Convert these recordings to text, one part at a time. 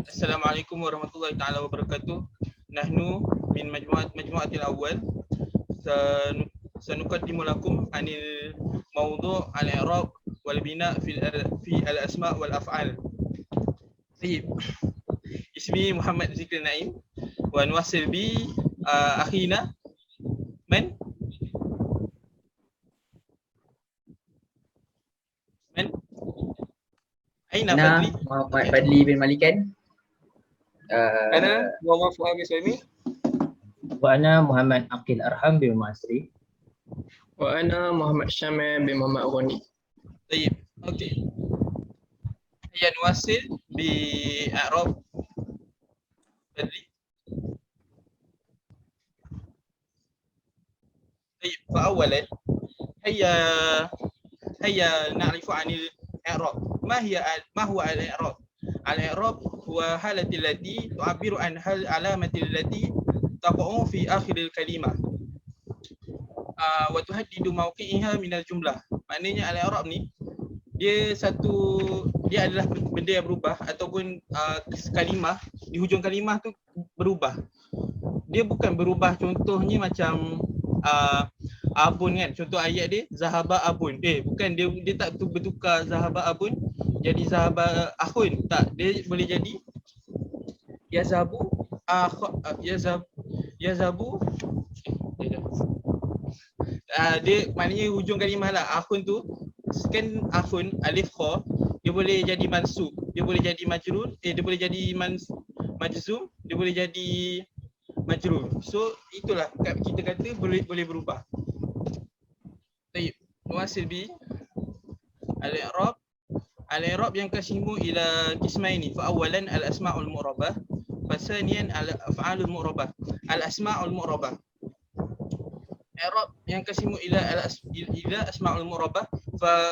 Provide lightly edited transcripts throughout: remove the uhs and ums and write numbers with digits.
Assalamualaikum warahmatullahi taala wabarakatuh. Nahnu min majmu'atil awal sanuqaddimu lakum anil mawdu' al-i'rab wal bina' fi al-asma' wal af'al. Baik. Ismi Muhammad Zikri Naim wa nuwasil bi akhina man Aina Fadli? Muhammad Fadli bin Malikan. Ana Muhammad Fuad bin Suhaimi. Wa ana Muhammad Aqil Arham bin Masri. Wa ana Muhammad Syamil bin Muhammad Ghani. Baik. Okey. Ya nuwasil bi i'rab Fadli. Baik, فأولا هيا نعرف عن الإعراب. ما هو الإعراب؟ الإعراب هو حالة التي تعبر عن العلامة التي تقع في آخر الكلمة وتحدد موقعها من الجملة. Maknanya al-i'rab ni dia adalah benda yang berubah ataupun kalimah di hujung kalimah tu berubah. Dia bukan berubah contohnya macam abun kan, contoh ayat dia zahaba abun, bukan, dia tak bertukar zahaba abun jadi zahaba akhun, tak, dia boleh jadi yazhabu dia maknanya hujung kalimah lah. Akhun tu kan, akhun alif kha, dia boleh jadi mansub, dia boleh jadi majrur, dia boleh jadi majzum, dia boleh jadi majrur. So itulah kita kata boleh berubah. Baik, nuwasil bi al-i'rab. Al-i'rab yanqasimu ila qismaini. Fa awalan al-asma'ul mu'rabah, fa thaniyan al-af'alul mu'rabah. Al-asma'ul mu'rabah. I'rab yanqasimu ila asma'ul mu'rabah. Fa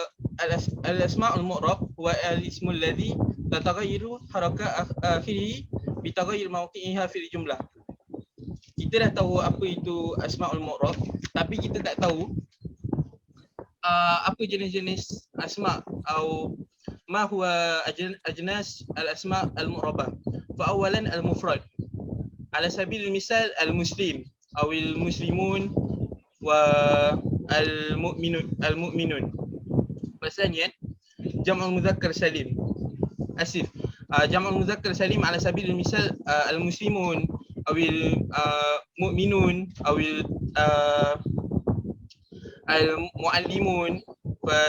al-asma'ul mu'rab huwa al-ismu alladhi tataghayyaru haraka akhirih bi taghayyur mawqi'iha fil jumlah. Kita dah tahu apa itu asma'ul mu'rab, tapi kita tak tahu apa jenis-jenis asma' atau ma huwa ajnas al-asma' al-mu'rabah. Fa awalan al-mufrad. Ala sabil misal al-muslim aw al-muslimun wa al-mu'minun. Pasanya jam'ul mudzakkar salim. Jam'ul mudzakkar salim ala sabil misal al-muslimun awil mu'minun awil al-muallimun.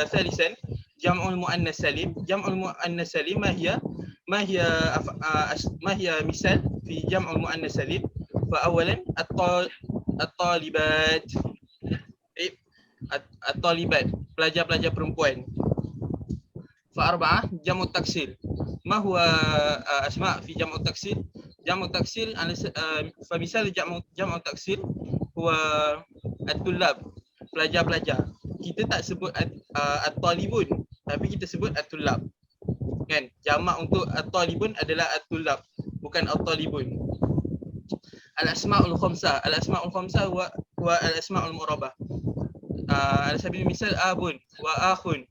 Thalithan jam'ul muannas salim. Jam'ul muannas salim ma hiya misal fi jam'ul muannas salim. Fa awalan at-talibat, at-talibat, pelajar-pelajar perempuan. Fa arba'ah jam'ut taksir. Ma huwa asma' fi jam'ut taksir? Jam'u taksir fa misal jam'u taksir huwa at-tullab, pelajar-pelajar. Kita tak sebut at-talibun, tapi kita sebut at-tullab. Kan? Jamak untuk at-talibun adalah at-tullab, bukan at-talibun. Al-asma'ul khamsah. Al-asma'ul khamsah huwa al-asma'ul mu'rabah. Ala sabil misal abun wa akhun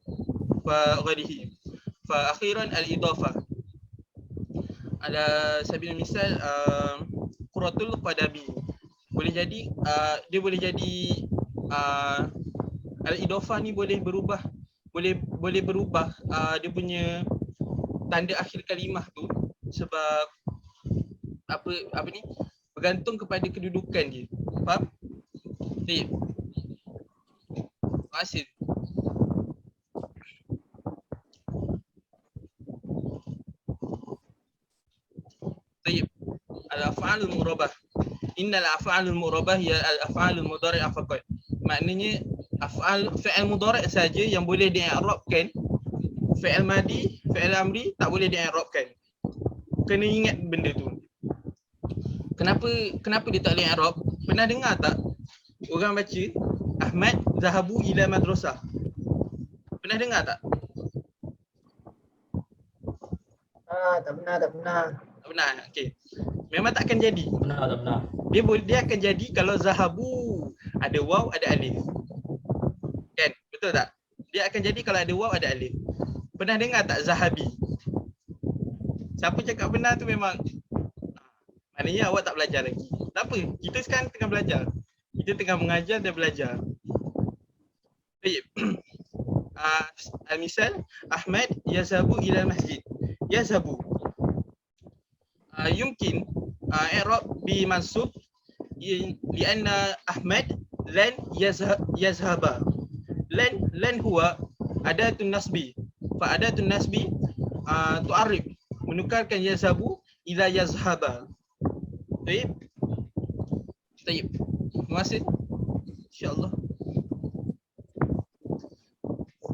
fa ghadihi. Fa akhiran al-idafah. Ala sabil misal quratul qadami. Boleh jadi dia boleh jadi al-idafah ni boleh berubah, boleh berubah dia punya tanda akhir kalimah tu sebab apa ni, bergantung kepada kedudukan dia. Faham? Baik. Terima kasih. طيب الافعال المربه. ان الافعال المربه هي الافعال المضارعه فقط. Maknanya fi'il mudhari' saja yang boleh di'irabkan. Fi'il madi, fi'il amri tak boleh di'irabkan. Kena ingat benda tu. Kenapa dia tak boleh i'rab? Pernah dengar tak orang baca Ahmad zahabu ila madrasah? Pernah dengar tak? Tak pernah. Tak pernah. Okey. Memang tak akan jadi. Tak pernah. Dia akan jadi kalau zahabu ada waw ada alif. Kan? Betul tak? Dia akan jadi kalau ada waw ada alif. Pernah dengar tak zahabi? Siapa cakap pernah tu memang maknanya awak tak belajar lagi. Tak apa, kita sekarang tengah belajar. Kita tengah mengajar dan belajar. Baik. Al-misal Ahmad yazhabu ila masjid. Yazhabu. Yumkin i'rab bi mansub lianna Ahmad lan yazhaba. Lan huwa adatun nasbi. Fa adatun nasbi tu'arif menukarkan yazhabu ila yazhaba. Baik. Baik. Terima kasih. Insya-Allah.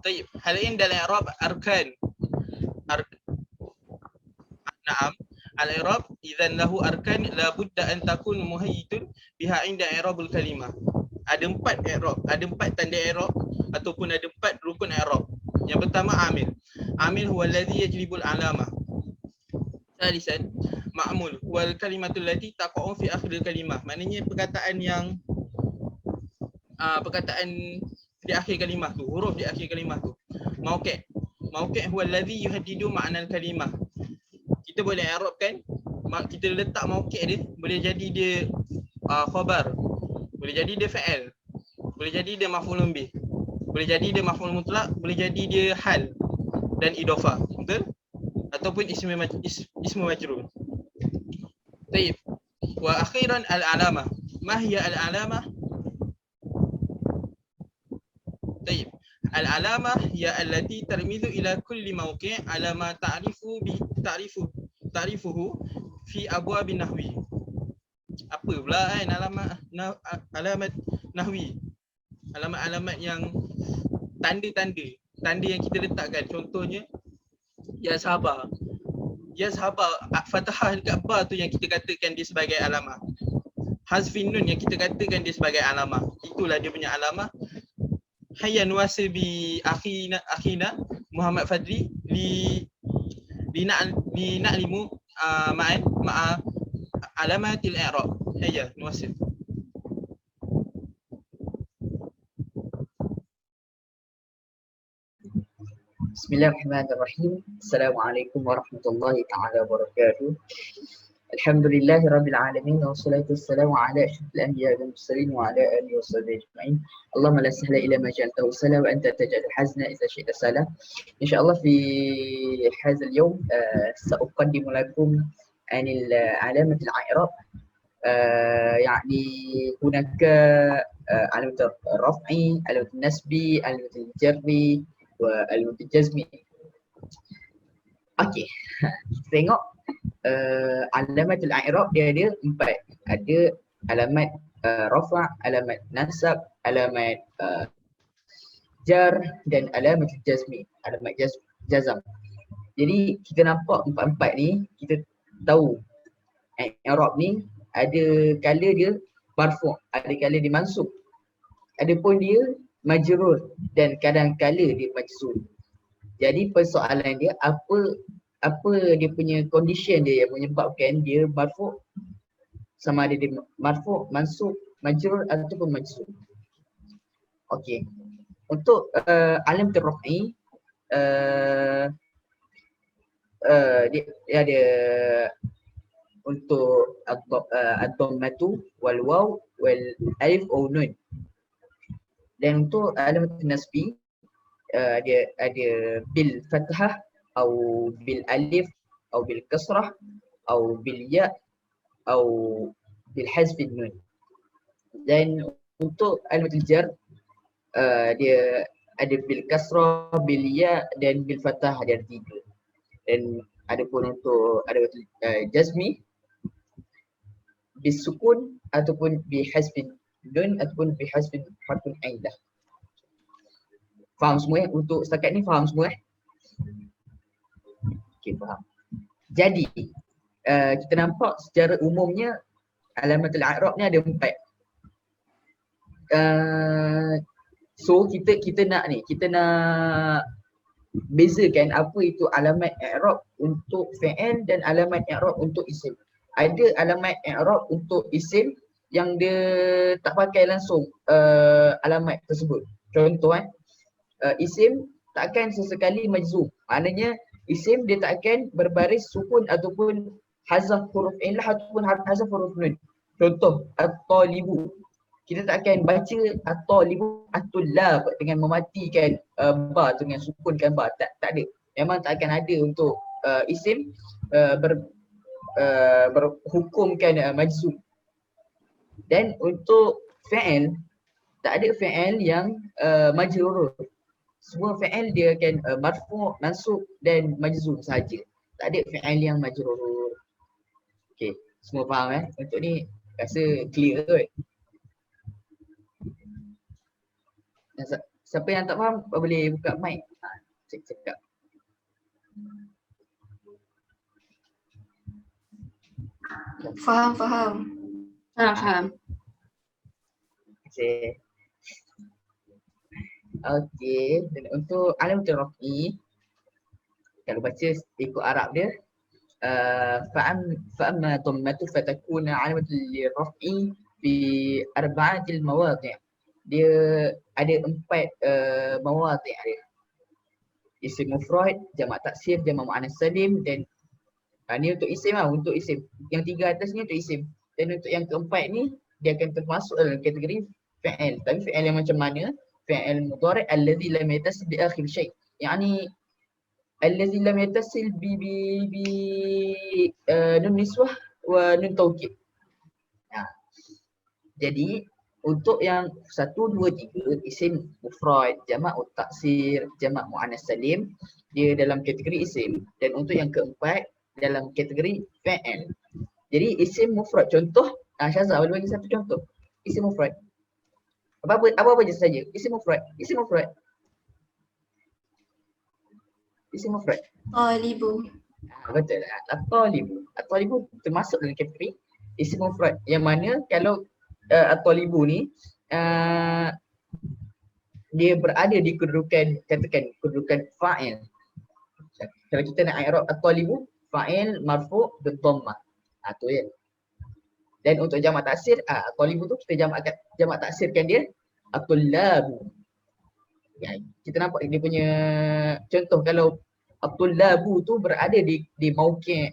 Baik. Hal ini dalam i'rab arkan. Naam. Al-i'rab idzan lahu arkan la budda an takun muhayyitun biha inda i'rabul kalimah. Ada 4 i'rab, ada 4 tanda i'rab ataupun ada 4 rukun i'rab. Yang pertama amil. Amil huwa alladhi yajlibul alamah. Salisan ma'mul wal kalimatul lati taqa'u fi akhiril kalimah. Maknanya perkataan yang perkataan di akhir kalimah tu, huruf di akhir kalimah tu. Mauqi'. Mauqi' huwa alladhi yuhaddidu ma'na al-kalimah. Kita boleh i'rabkan, kita letak mauqi' dia, boleh jadi dia khabar, boleh jadi dia fa'il, boleh jadi dia maf'ulun bih, boleh jadi dia maf'ul mutlaq, boleh jadi dia hal dan idhofah. Betul? Ataupun ismu majrur. Baik. Wa akhiran al-alamah. Ma hiya al-alamah? Baik. Al-alamah hiya allati tarmizu ila kulli mawqi' ala ma ta'rifuhu fi abwab nahwi. Apa pula kan alamat nahwi? Alamat-alamat yang tanda yang kita letakkan. Contohnya yazhaba. Yazhaba, fathah dekat ba tu yang kita katakan dia sebagai alamah. Hazfin nun yang kita katakan dia sebagai alamah. Itulah dia punya alamah. Hayya nuwasil bi akhina Muhammad Fadli li na'limu ma'a alamatil i'rab. Hayya nuwasil. Bismillahirrahmanirrahim. Assalamualaikum warahmatullahi taala wabarakatuh. Alhamdulillahi rabbil alamin wassalatu wassalamu ala asyrafil anbiya'i wal mursalin wa ala alihi washabihi ajma'in. Allahumma la sahla illa ma ja'altahu sahla wa anta taj'alul hazna idza syi'ta sahla. Insyaallah fi hadzal yawm sa'uqaddimu lakum anil alamat al-i'rab. يعني هناك علامة الرفع، علامة النسب، علامة الجر وعلامة الجزم. Okey, kita tengok alamat al-i'rab dia ada 4. Ada alamat rafa', alamat nasab, alamat jar dan alamat jazmi, alamat jazam. Jadi kita nampak 4 ni, kita tahu i'rab ni ada kala dia marfu', ada kala dia mansub, ada pun dia majrur dan kadang-kala dia majzum. Jadi persoalan dia apa dia punya condition dia yang menyebabkan dia marfu', sama ada dia marfu', mansub, majrur ataupun majzum. Okey. Untuk alamat raf'i dia ada untuk ad-dhammatu wal waw wal alif aw nun. Dan untuk alamat nasbi dia ada bil fathah atau bil alif atau bil kasrah atau bil ya atau bil hazf nun. Dan untuk alamat jar dia ada bil kasrah, bil ya dan bil fathah, ada 3. Dan ada pun untuk alamat jazmi bisukun ataupun bihazfin nun ataupun bihazfin harfun aidah. Faham semua untuk setakat ni, faham semua Okey, faham. Jadi kita nampak secara umumnya alamat al-i'rab ni ada 4. So kita nak bezakan apa itu alamat i'rab untuk fi'il dan alamat i'rab untuk isim. Ada alamat i'rab untuk isim yang dia tak pakai langsung alamat tersebut. Contoh isim takkan sesekali majzum. Maknanya isim dia takkan berbaris sukun ataupun hazaf huruf illah ataupun hazaf huruf nun. Contoh at-talibu. Kita takkan baca at-talibu at-tullab dengan mematikan ba dengan sukunkan ba. Tak ada. Memang tak akan ada untuk isim berhukumkan majzum. Dan untuk fi'il tak ada fi'il yang majrur. Semua fi'il dia akan marfu', mansub dan majzum saja. Tak ada fi'il yang majrur. Okey, semua faham Untuk ni rasa clear kot. Siapa yang tak faham boleh buka mic. Cakap. Faham. Faham. Okey. Okey, dan untuk alamatul raf'i kalau baca ikut Arab dia fa'amma dhammatu fatakuna alamatul liraf'i fi arba'atil mawadhi'. Dia ada 4 mawadhi' dia. Isim mufrad, jamak taksir, jamak muannas salim dan ni untuk isim untuk isim. Yang 3 atas ni untuk isim. Dan untuk yang keempat ni dia akan termasuk dalam kategori fi'il. Tapi fi'il yang macam mana? Fi'il mudhari' alladhi lam yattasil bi akhir syai'. Yani alladhi lam yattasil bi nun niswah wa nun taukid. Jadi untuk yang 1, 2, 3 isim mufrad, jamak taksir, jamak muannas salim dia dalam kategori isim. Dan untuk yang keempat dalam kategori fi'il. Jadi isim mufrad contoh Syazah boleh bagi satu contoh. Isim mufrad. Apa je saja. Isim mufrad. Isim mufrad. Talibu. Betul lah. At-talibu termasuk dalam kategori isim mufrad. Yang mana kalau at-talibu ni dia berada di kedudukan kedudukan fa'il. Kalau kita nak i'rab at-talibu fa'il marfu' bi dhammah. Tu ya. Dan untuk jamak taksir at-talibu tu kita jamak taksirkan dia at-tullabu. Ya, kita nampak dia punya contoh kalau at-tullabu tu berada di mauqi'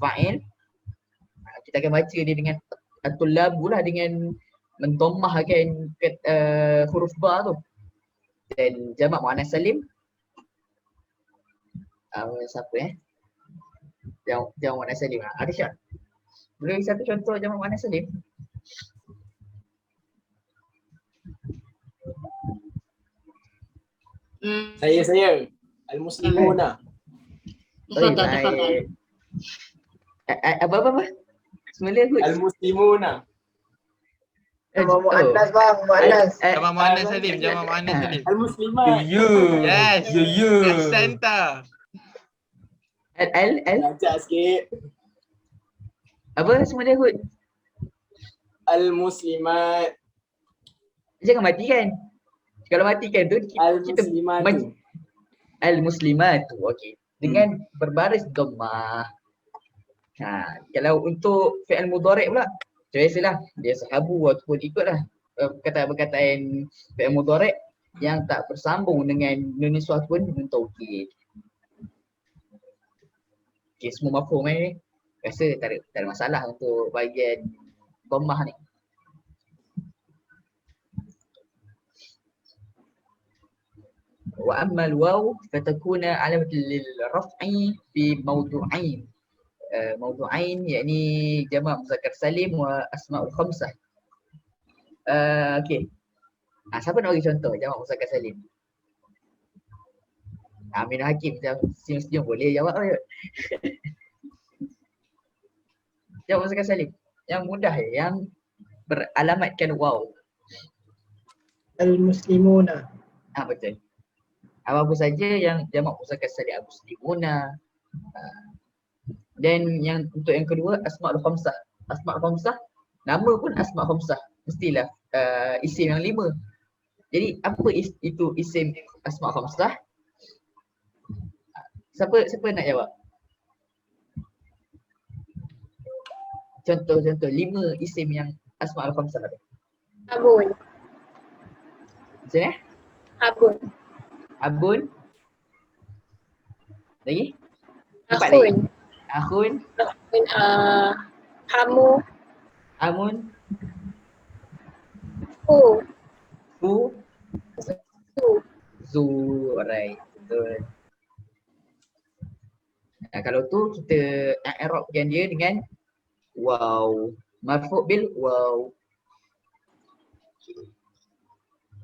fa'il, kita akan baca dia dengan at-tullabu lah dengan mendammahkan huruf ba tu. Dan jamak muannas salim siapa jamak muannas salim ada Syah. Boleh bagi satu contoh jamak muannas salim? Saya Al-Muslimuna. Baik. Apa? Semula good. Al-Muslimuna. Jamak muannas bang, muannas. Jamak muannas salim. Al-Muslimat. Yes. Asanta. Lancar sikit. Apa semula good? Al-Muslimat. Jangan matikan. Kalau matikan tu kita Al-Muslimat. Al-Muslimatu. Okey. Dengan berbaris dhammah. Kalau untuk fi'il mudhari' pula, biasalah dia sahabu ataupun ikutlah perkataan fi'il mudhari' yang tak bersambung dengan nun niswah pun nun taukid. Okey, semua mafhum ni. Rasa tak ada masalah untuk bahagian dhammah ni. Wa amma al-waw fatakuna alamatan lil-raf'i fi mawdu'ain. Mawdu'ain yakni jamak muzakkar salim wa asma'ul khamsah. Okey. Siapa nak bagi contoh jamak muzakkar salim? Amin Hakim senyum boleh jawab ke? Jamak muzakkar salim. Yang mudah yang beralamatkan waw. Al-Muslimuna. Betul. Apa saja yang jamak muzakkar salim al-muslimuna. Dan yang untuk yang kedua asma'ul khamsah. Asma'ul khamsah nama pun asma' khamsah. Mestilah isim yang 5. Jadi apa itu isim asma khamsah? Siapa nak jawab? Contoh 5 isim yang asma al-khamsah. Abun. Macam ni? Abun. Abun. Lagi? Empat lagi. Akhun. Akhun, Hamu. amun, Fu. fu, Su. zu. Alright, betul. Kalau tu kita i'rabkan dia dengan waw. Marfu' bil waw.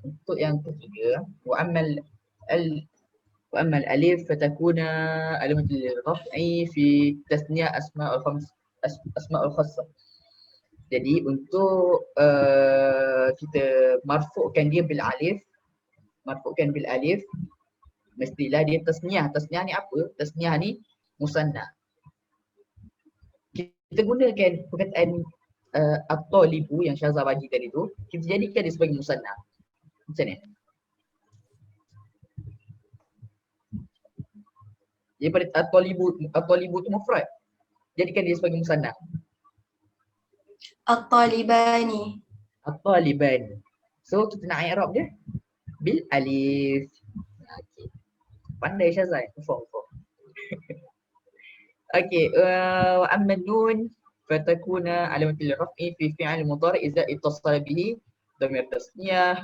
Untuk yang ketiga, wa ammal alif fatakuna alamatul raf'i fi tasniyah asma'ul khams asma'ul khassah. Jadi untuk kita marfu'kan dia bil alif, mestilah dia tasniyah. Tasniyah ni apa? Tasniyah ni musanna. Kita gunakan perkataan at-talibu yang Syazah bagi tadi tu, kita jadikan dia sebagai musanna. Macam ni. Daripada at-talibu tu mufrad, jadikan dia sebagai musanna. At-talibani. At-taliban. So kita nak i'rab dia bil alif. Okey. Pandai Syazah. Faham. Okey, wa amma nun fatakuna alamatul raf'i fi fi'il mudhari' idza ittasala bihi dhamir tasniyah,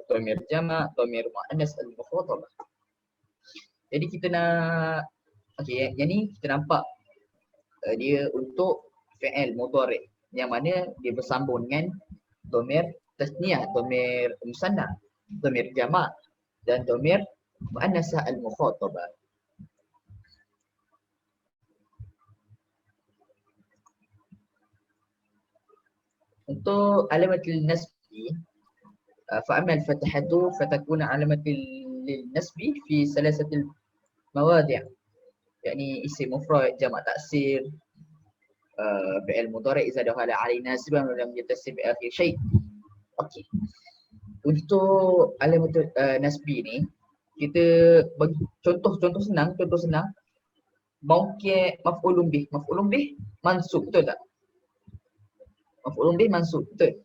dhamir jama', dhamir muannas al-mukhatabah. Jadi kita nak yang ni kita nampak dia untuk fi'il mudhari' yang mana dia bersambung dengan dhamir tasniyah, dhamir musanna, dhamir jama' dan dhamir muannas al-mukhatabah. Untuk alamatul nasbi, fa'amal fatahatu fatakuna alamatul nasbi fi salasatil mawadi'. Yani isim mufrad, jamak taksir, fi'il mudhari' idza dakhala 'alaihi nasiban wa lam yatasib bi akhir syai'. Okey. Untuk alamatul nasbi ni kita bagi contoh senang. Mungkin maf'ulun bih mansub, betul tak? Maf'ulun bih mansub, betul?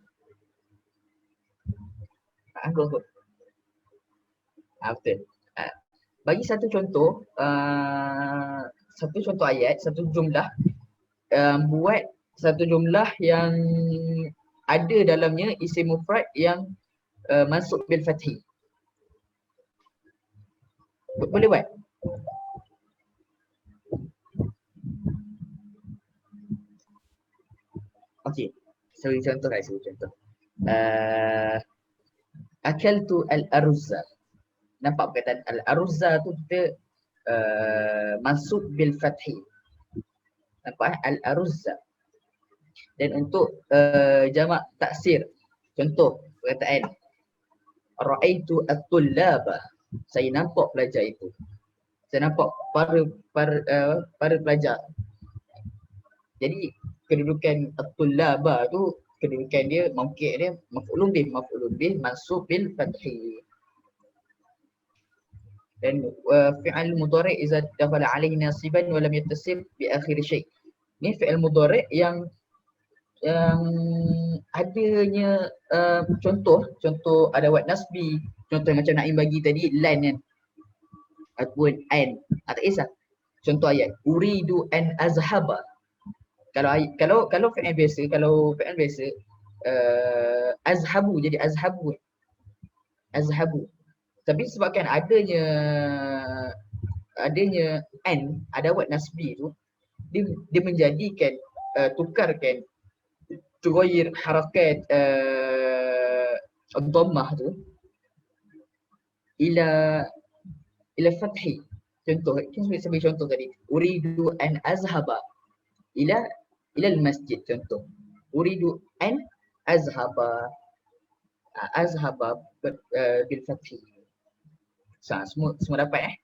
Anggur. Betul. Bagi satu contoh ayat, satu jumlah, buat satu jumlah yang ada dalamnya isim mufrad yang mansub bil fathi. Boleh buat? Okey. Saya contoh. Akaltu al-aruzza. Nampak perkataan al-aruzza tu kita mansub bil fathi. Nampak al-aruzza. Dan untuk jamak taksir, contoh perkataan ra'aitu at-tullaba. Saya nampak pelajar itu. Saya nampak para pelajar. Jadi kedudukan at-tullaba tu kedudukan dia mungkin dia maf'ulun bih mansub bil fathi. Dan fi'il mudhari' idza dakhala 'alaihi nasiban wa lam yattasil bi akhir syai'. Ni fi'il mudhari' yang adanya contoh adawat nasbi, contoh macam Naim bagi tadi lan kan ataupun an. Tak kisah. Contoh ayat uridu an azhaba. Kalau fi'il biasa, azhabu jadi azhabu. Tapi sebabkan adanya an, adawat nasbi tu, dia menjadikan tukarkan tughayyir harakat dhammah tu ila fathi. Contoh, sebagai contoh tadi, uridu an azhaba ila al-masjid, contoh. Uridu an azhaba bil fathi. Semua dapat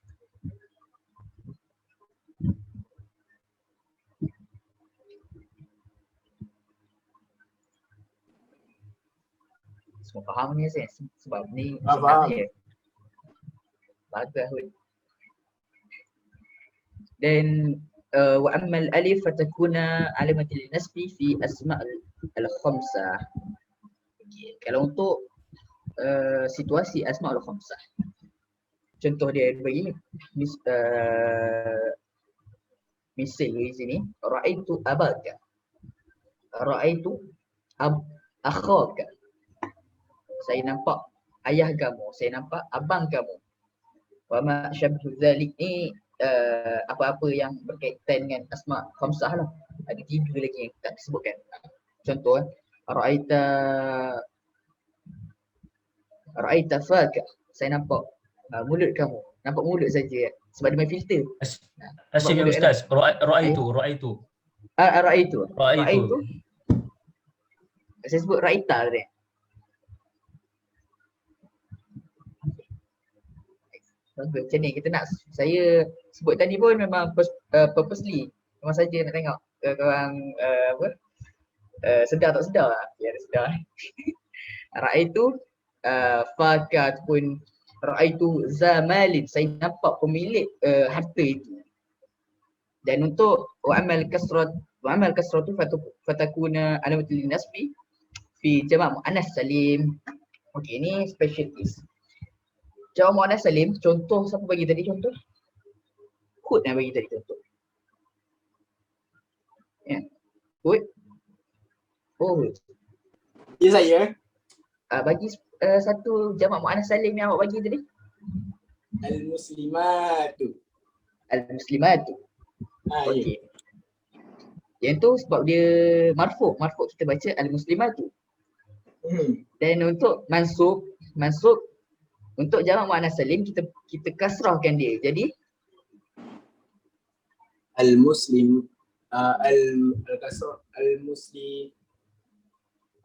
semua faham ni saya sebab ni Faham. ya. Bagus Hud. Dan wa amma al-alif fatakuna alamatul nasbi fi asma' al-khamsah. Okay. Kalau untuk situasi asma' al-khamsah. Contoh dia bagi misal di sini ra'aitu abaka. Ra'aitu akhaka. Saya nampak ayah kamu, saya nampak abang kamu. Wa ma syabhu dzalik ni apa-apa yang berkaitan dengan asma khamsah lah. Ada 3 lagi yang tak disebutkan. Contoh ra'aita faka. Saya nampak mulut kamu. Nampak mulut saja sebab dia main filter. Asyik ya Ustaz. Ra'aitu. Ra'aitu. Ra'aitu. Saya sebut ra'aita tadi. Macam ni kita nak, saya sebut tadi pun memang purposely. Memang saja nak tengok korang sedar tak sedar lah. Ya sedar. Ra'aitu faka ataupun ra'aitu zamalin. Saya nampak pemilik harta itu. Dan untuk wa'amal kasratu fatakuna alamatul nasbi fi jama' muannas salim. Okey, ni special case. Jawab muannas salim, contoh siapa bagi tadi contoh? Hud yang bagi tadi contoh. Ya. Hud. Oh, Hud. Ya saya. Bagi satu jamak muannas salim yang awak bagi tadi. Al-muslimatu. Al-muslimatu. Ya. Okey. Yang tu sebab dia marfu'. Marfu' kita baca al-muslimatu. Dan untuk mansub untuk jamak muannas salim kita kasrahkan dia. Jadi Al-muslim al-kasrah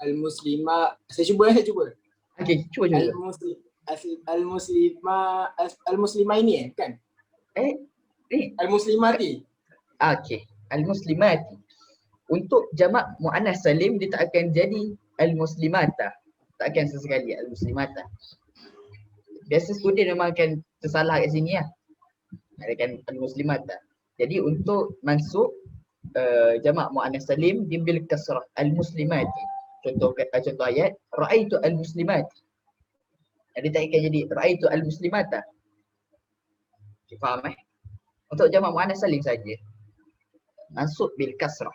al-muslima. Saya cuba. okey, cuba. Al-muslima ini kan? Ni. Al-muslimati. Okey, al-muslimati. Untuk jamak muannas salim dia tak akan jadi al-muslimata. Tak akan sesekali al-muslimata. Biasa student memang akan tersalah kat sini lah. Adakan al-muslimata. Jadi untuk mansub jamak muannas salim dia bil kasrah al-muslimati. Contoh ayat ra'aitu al-muslimati. Dia tak akan jadi ra'aitu al-muslimata. Okay, faham Untuk jamak muannas salim saja. Mansub bil kasrah.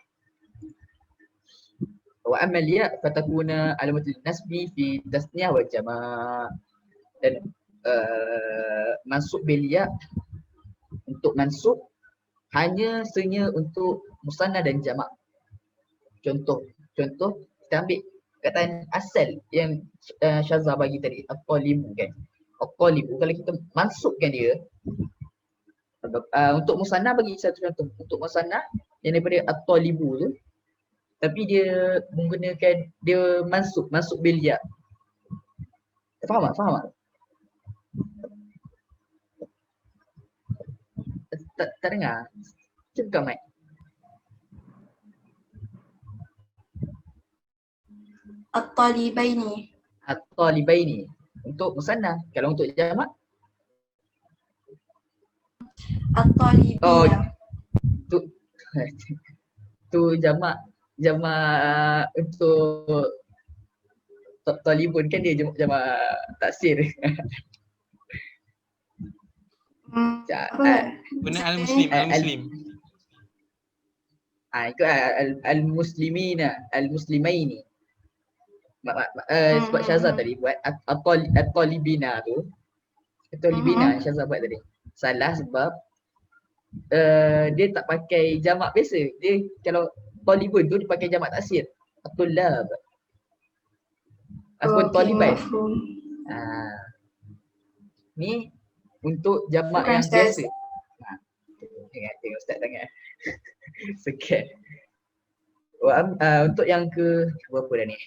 Wa amma al-ya fatakuna alamatul nasbi fi tasniyah wa jama'. Dan mansub bil ya untuk mansub hanya untuk musanna dan jamak. Contoh kita ambil perkataan asal yang Syazah bagi tadi, at-talibu kan. At-talibu kalau kita mansubkan dia untuk musanna bagi satu contoh. Untuk musanna yang daripada at-talibu tu tapi dia menggunakan dia mansub bil ya. Faham tak? Tak dengar. Cuba mic. At-talibaini. At-talibaini. Untuk musanna. Kalau untuk jamak? At-talibina. Tu jamak untuk talibun kan dia jamak taksir. Guna al-muslim. Ikut al-muslimina, al-muslimaini. Sebab Syazah tadi buat at-talibina tu. At-talibina Syazah buat tadi. Salah sebab dia tak pakai jamak biasa. Dia kalau talibun tu dia pakai jamak taksir. At-tullab. Ataupun taliban. Ni untuk jamak yang biasa. Tengok Ustaz tangan. Sekian. Untuk yang ke berapa dah ni?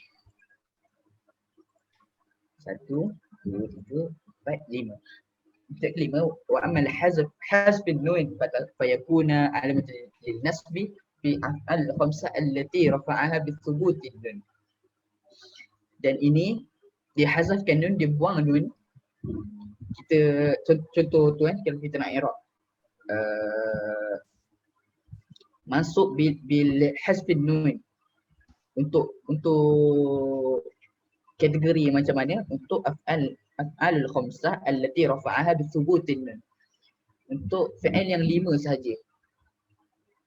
1, 2, 3, 4, 5. Untuk kelima, wa amal hazf an-nun fayakuna alamat lin-nasbi fi al-khamsah allati rafa'aha bi-thubut. Dan ini dia hazafkan nun, dia buang nun. Kita contoh tu kan, kalau kita nak i'rab masuk bil hazfin nun, untuk kategori macam mana, untuk af'alul khamsah allati rafa'aha bi thubutin nun, untuk fi'il yang 5 sahaja.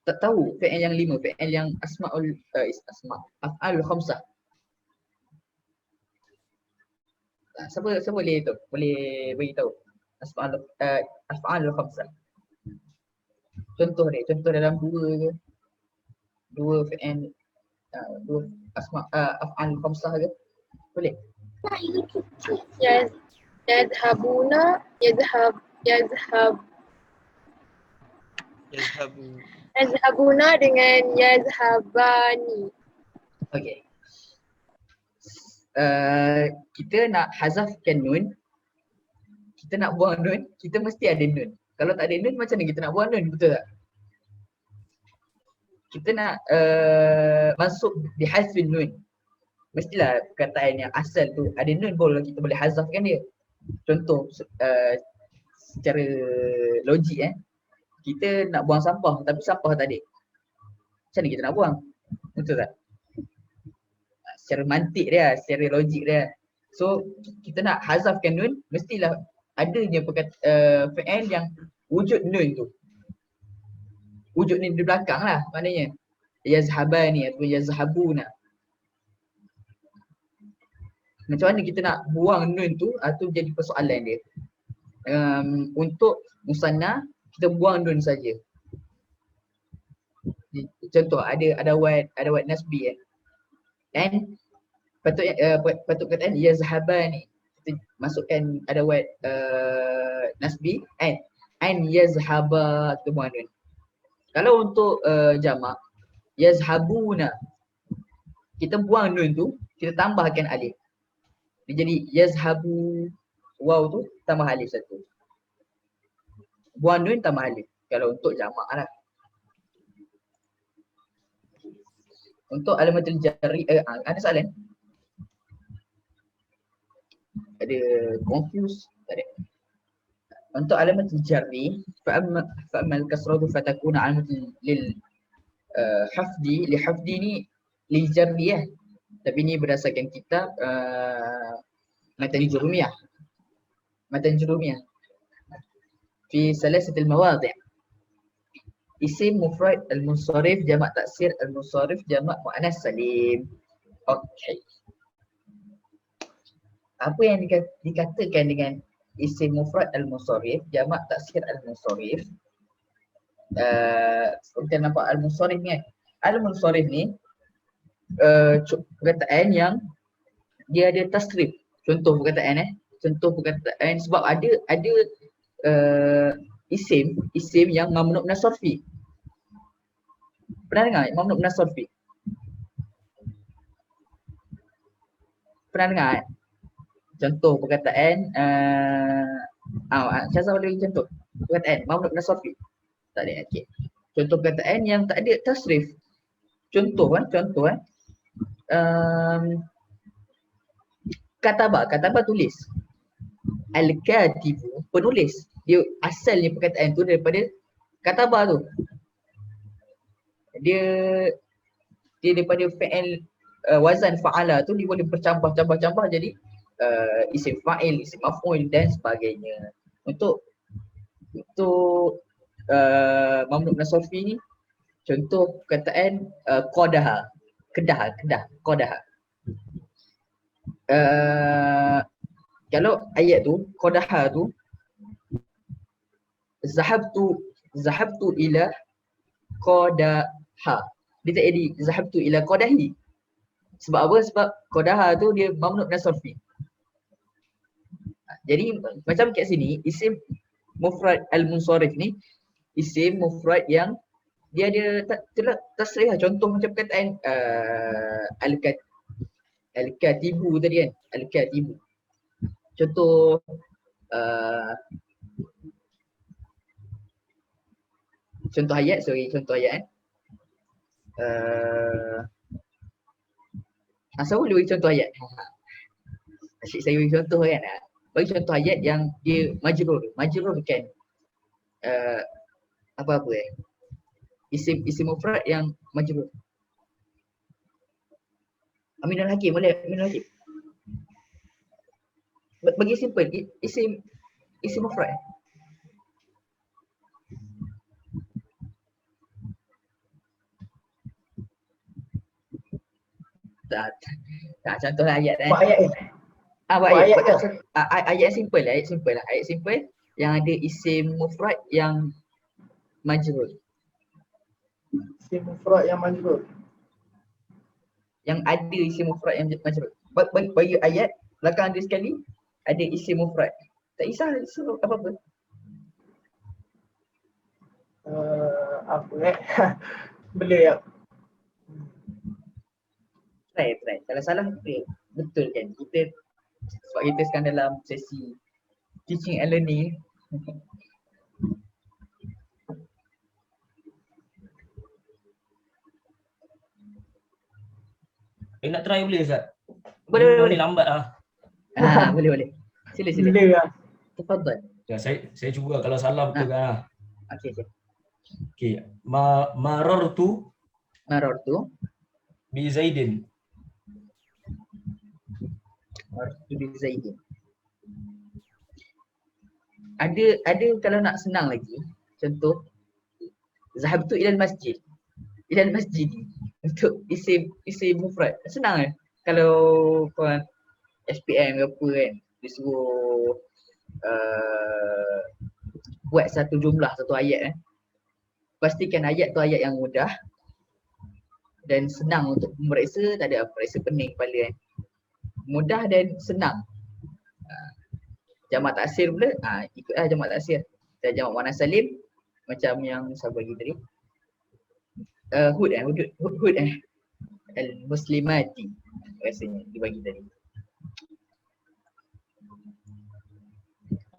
Tak tahu fi'il yang 5, fi'il yang af'alul khamsah. Siapa boleh tu? Boleh bagi tahu af'alul khamsah. Contoh dalam dua fi'il, dua af'alul khamsah ke? Boleh? Yazhabuna, Yazhabu. yazhabuna dengan yazhabani. Okey. Kita nak hazafkan nun, kita nak buang nun, kita mesti ada nun. Kalau tak ada nun, macam mana kita nak buang nun, betul tak? Kita nak masuk di hazfin nun, mestilah perkataan yang asal tu ada nun, baru kita boleh hazafkan dia. Contoh secara logik kita nak buang sampah tapi sampah tak ada. Macam mana kita nak buang? Betul tak? Secara mantik dia, secara logik dia. So kita nak hazafkan nun, mestilah adanya fi'il yang wujud nun tu. Wujud ni di belakang lah maknanya. Yazhabani atau yazhabuna. Macam mana kita nak buang nun tu, tu jadi persoalan dia. Untuk musanna kita buang nun saja. Contoh ada wad nasbi dan patut kataan yazhabani, kita masukkan ada wad nasbi an yazhaba, kita buang nun. Kalau untuk jamak yazhabuna, kita buang nun tu, kita tambahkan alif. Dia jadi yazhabu, waw tu tambah alif satu. Buang nun tambah alif. Kalau untuk jamak lah. Untuk alamatul jarri, ada soalan? Ada confuse? Tak ada. Untuk alamatul jarri, fa'ammal kasratu fatakuna alamatul lil hafdi. Li hafdi ni lil jarri ya. Tapi ni berdasarkan kitab Matan Jurumiyah. Fi salasatil mawadhi'. Isim mufrad al-munsharif, jamak taksir al-munsharif, jamak muannas salim. Okey. Apa yang dikatakan dengan isim mufrad al-munsharif, jamak taksir al-munsharif? Kita nampak al-munsharif ni kan. Al-munsharif ni perkataan yang dia ada tasrif. Contoh perkataan sebab ada isim yang mamnu' min as-sarfi. Pernah dengar mamnu' min as-sarfi? Pernah dengar? Contoh perkataan Syazah boleh bagi contoh perkataan mamnu' min as-sarfi? Tak ada. Okey. Contoh perkataan yang tak ada tasrif. Contoh kataba tulis. Al-katibu penulis. Dia asalnya perkataan tu daripada kataba tu. Dia daripada fi'il wazan fa'ala tu, dia boleh bercampur-campur jadi isim fa'il, isim maf'ul dan sebagainya. Untuk mamnu' min as-sarfi ni, contoh perkataan qadaha, kedah, qadaha. Kalau ayat tu qadaha tu, zahabtu ila qadaha, dia tak jadi zahabtu ila qadahi. Sebab apa? Sebab qadaha tu dia mamnu' min as-sarfi. Jadi macam kat sini, isim mufrad al-munsharif ni isim mufrad yang dia ada tasrih. Contoh macam perkataan al-katibu tadi kan, al-katibu. Contoh contoh ayat Asal boleh bagi contoh ayat? Asyik saya bagi contoh kan. Bagi contoh ayat yang dia majrur. Majrur kan apa-apa isim mufrad yang majrur. Aminul Hakim boleh? Aminul Hakim. Bagi simple isim mufrad. Tak contohlah ayat Buat ayat ni. buat Buat ayat. ayat ke? Ayat simple lah. Ayat simple yang ada isim mufrad yang majrur. Isim mufrad yang majrur. Yang ada isim mufrad yang majrur. Bagi ayat belakang dia sekali ada isim mufrad. Tak kisah isim apa-apa. Apa boleh ya. Try. Kalau salah betul kan. Sebab kita sekarang dalam sesi teaching and learning. Nak try boleh Ustaz? Boleh. Ni lambat lah. Boleh. Sila. Boleh lah. Tafadhal. Ya, saya cuba kalau salah betul kan. Okey. Okey. Marartu bi Zaidin. Marartu bi Zaidin. Ada kalau nak senang lagi, contoh zahabtu ilal masjid. Ilal masjid untuk isim mufrad. Senang kan? Kalau korang SPM ke apa kan, disuruh buat satu jumlah, satu ayat pastikan ayat tu ayat yang mudah dan senang untuk memeriksa, tak ada periksa pening kepala kan. Mudah dan senang. Jamak taksir pula, ikutlah jamak taksir. Dan jamak muannas salim macam yang saya bagi tadi. Hud al-muslimati rasanya dibagi tadi.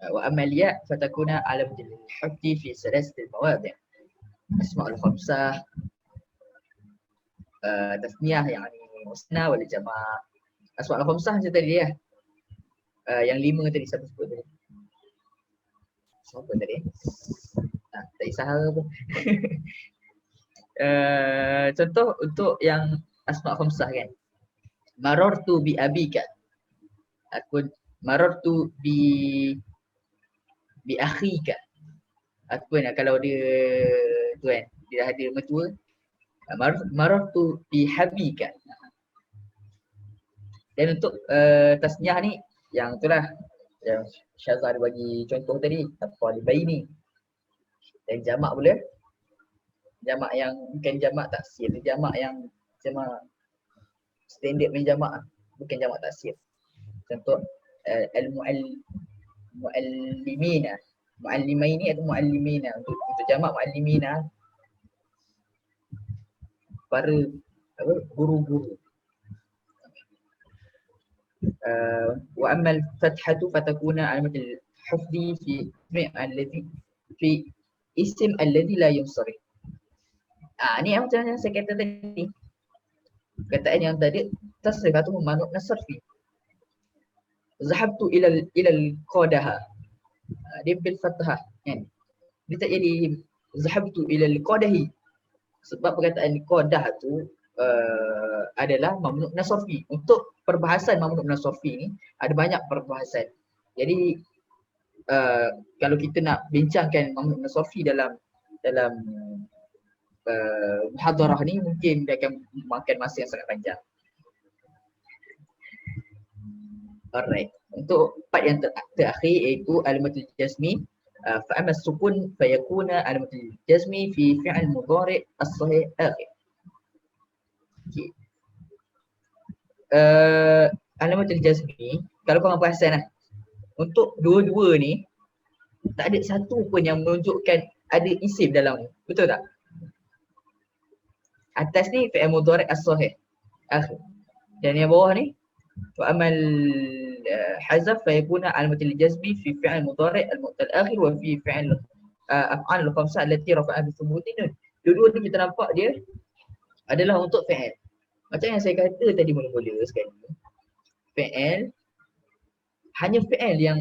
Wa amaliyat fatakuna ala mudil hukti fi salasatil mawadi'. Asma'ul khamsah tasniyah yani musna wal jama'. Asma'ul khamsah macam tadi ya. Yang 5 tadi siapa sebut tadi? Siapa tadi? Tak kisah apa. Contoh untuk yang asma' khamsah kan. Marartu bi abika. Aku marartu bi akhika. Aku kalau dia tu kan, dia dah ada mertua. Marartu bi habika. Dan untuk tasniah ni yang itulah yang Syazah bagi contoh tadi, at-talibaini. Dan jamak pula, jamak yang bukan jamak taksir, jamak yang jamak standard main jamak, bukan jamak taksir. Contoh al-muallimina, muallimaini atau muallimina. Untuk jamak muallimina para guru-guru. Wa amal fathatu fatakuna alamatul hufdi fi isim alladhi la yunsarif. Ni macam yang saya kata tadi. Kataan yang tadi tasrif atau memanuk nasrfi. Zahabtu ilal qadaha. Dia bil fathah kan. Dia tak jadi zahabtu ilal qadahi. Sebab perkataan qadah tu adalah mamnu' nasrfi. Untuk perbahasan mamnu' nasrfi ni ada banyak perbahasan. Jadi kalau kita nak bincangkan mamnu' nasrfi dalam muhadarah ni mungkin dia akan makan masa yang sangat panjang. Alright. Untuk part yang terakhir iaitu alamatul jazmi. Fa amma sukun fayakuna alamatul jazmi fi fi'l mudhari' as-sahih akhir. Okay. Alamatul jazmi, kalau korang perasan lah, untuk dua-dua ni tak ada satu pun yang menunjukkan ada isim dalam ni. Betul tak? Atas ni fi'il mudhari' as-sahih akhir. Dan yang bawah ni wa amal hazaf fa yakuna alamatul jazmi fi fi'il mudhari' al-mu'tal akhir wa fi fi'il af'al al-khamsah allati rafa'a bi thubutin. Dua-dua ni kita nampak dia adalah untuk fi'il. Macam yang saya kata tadi mula-mula sekali. Fi'il hanya fi'il yang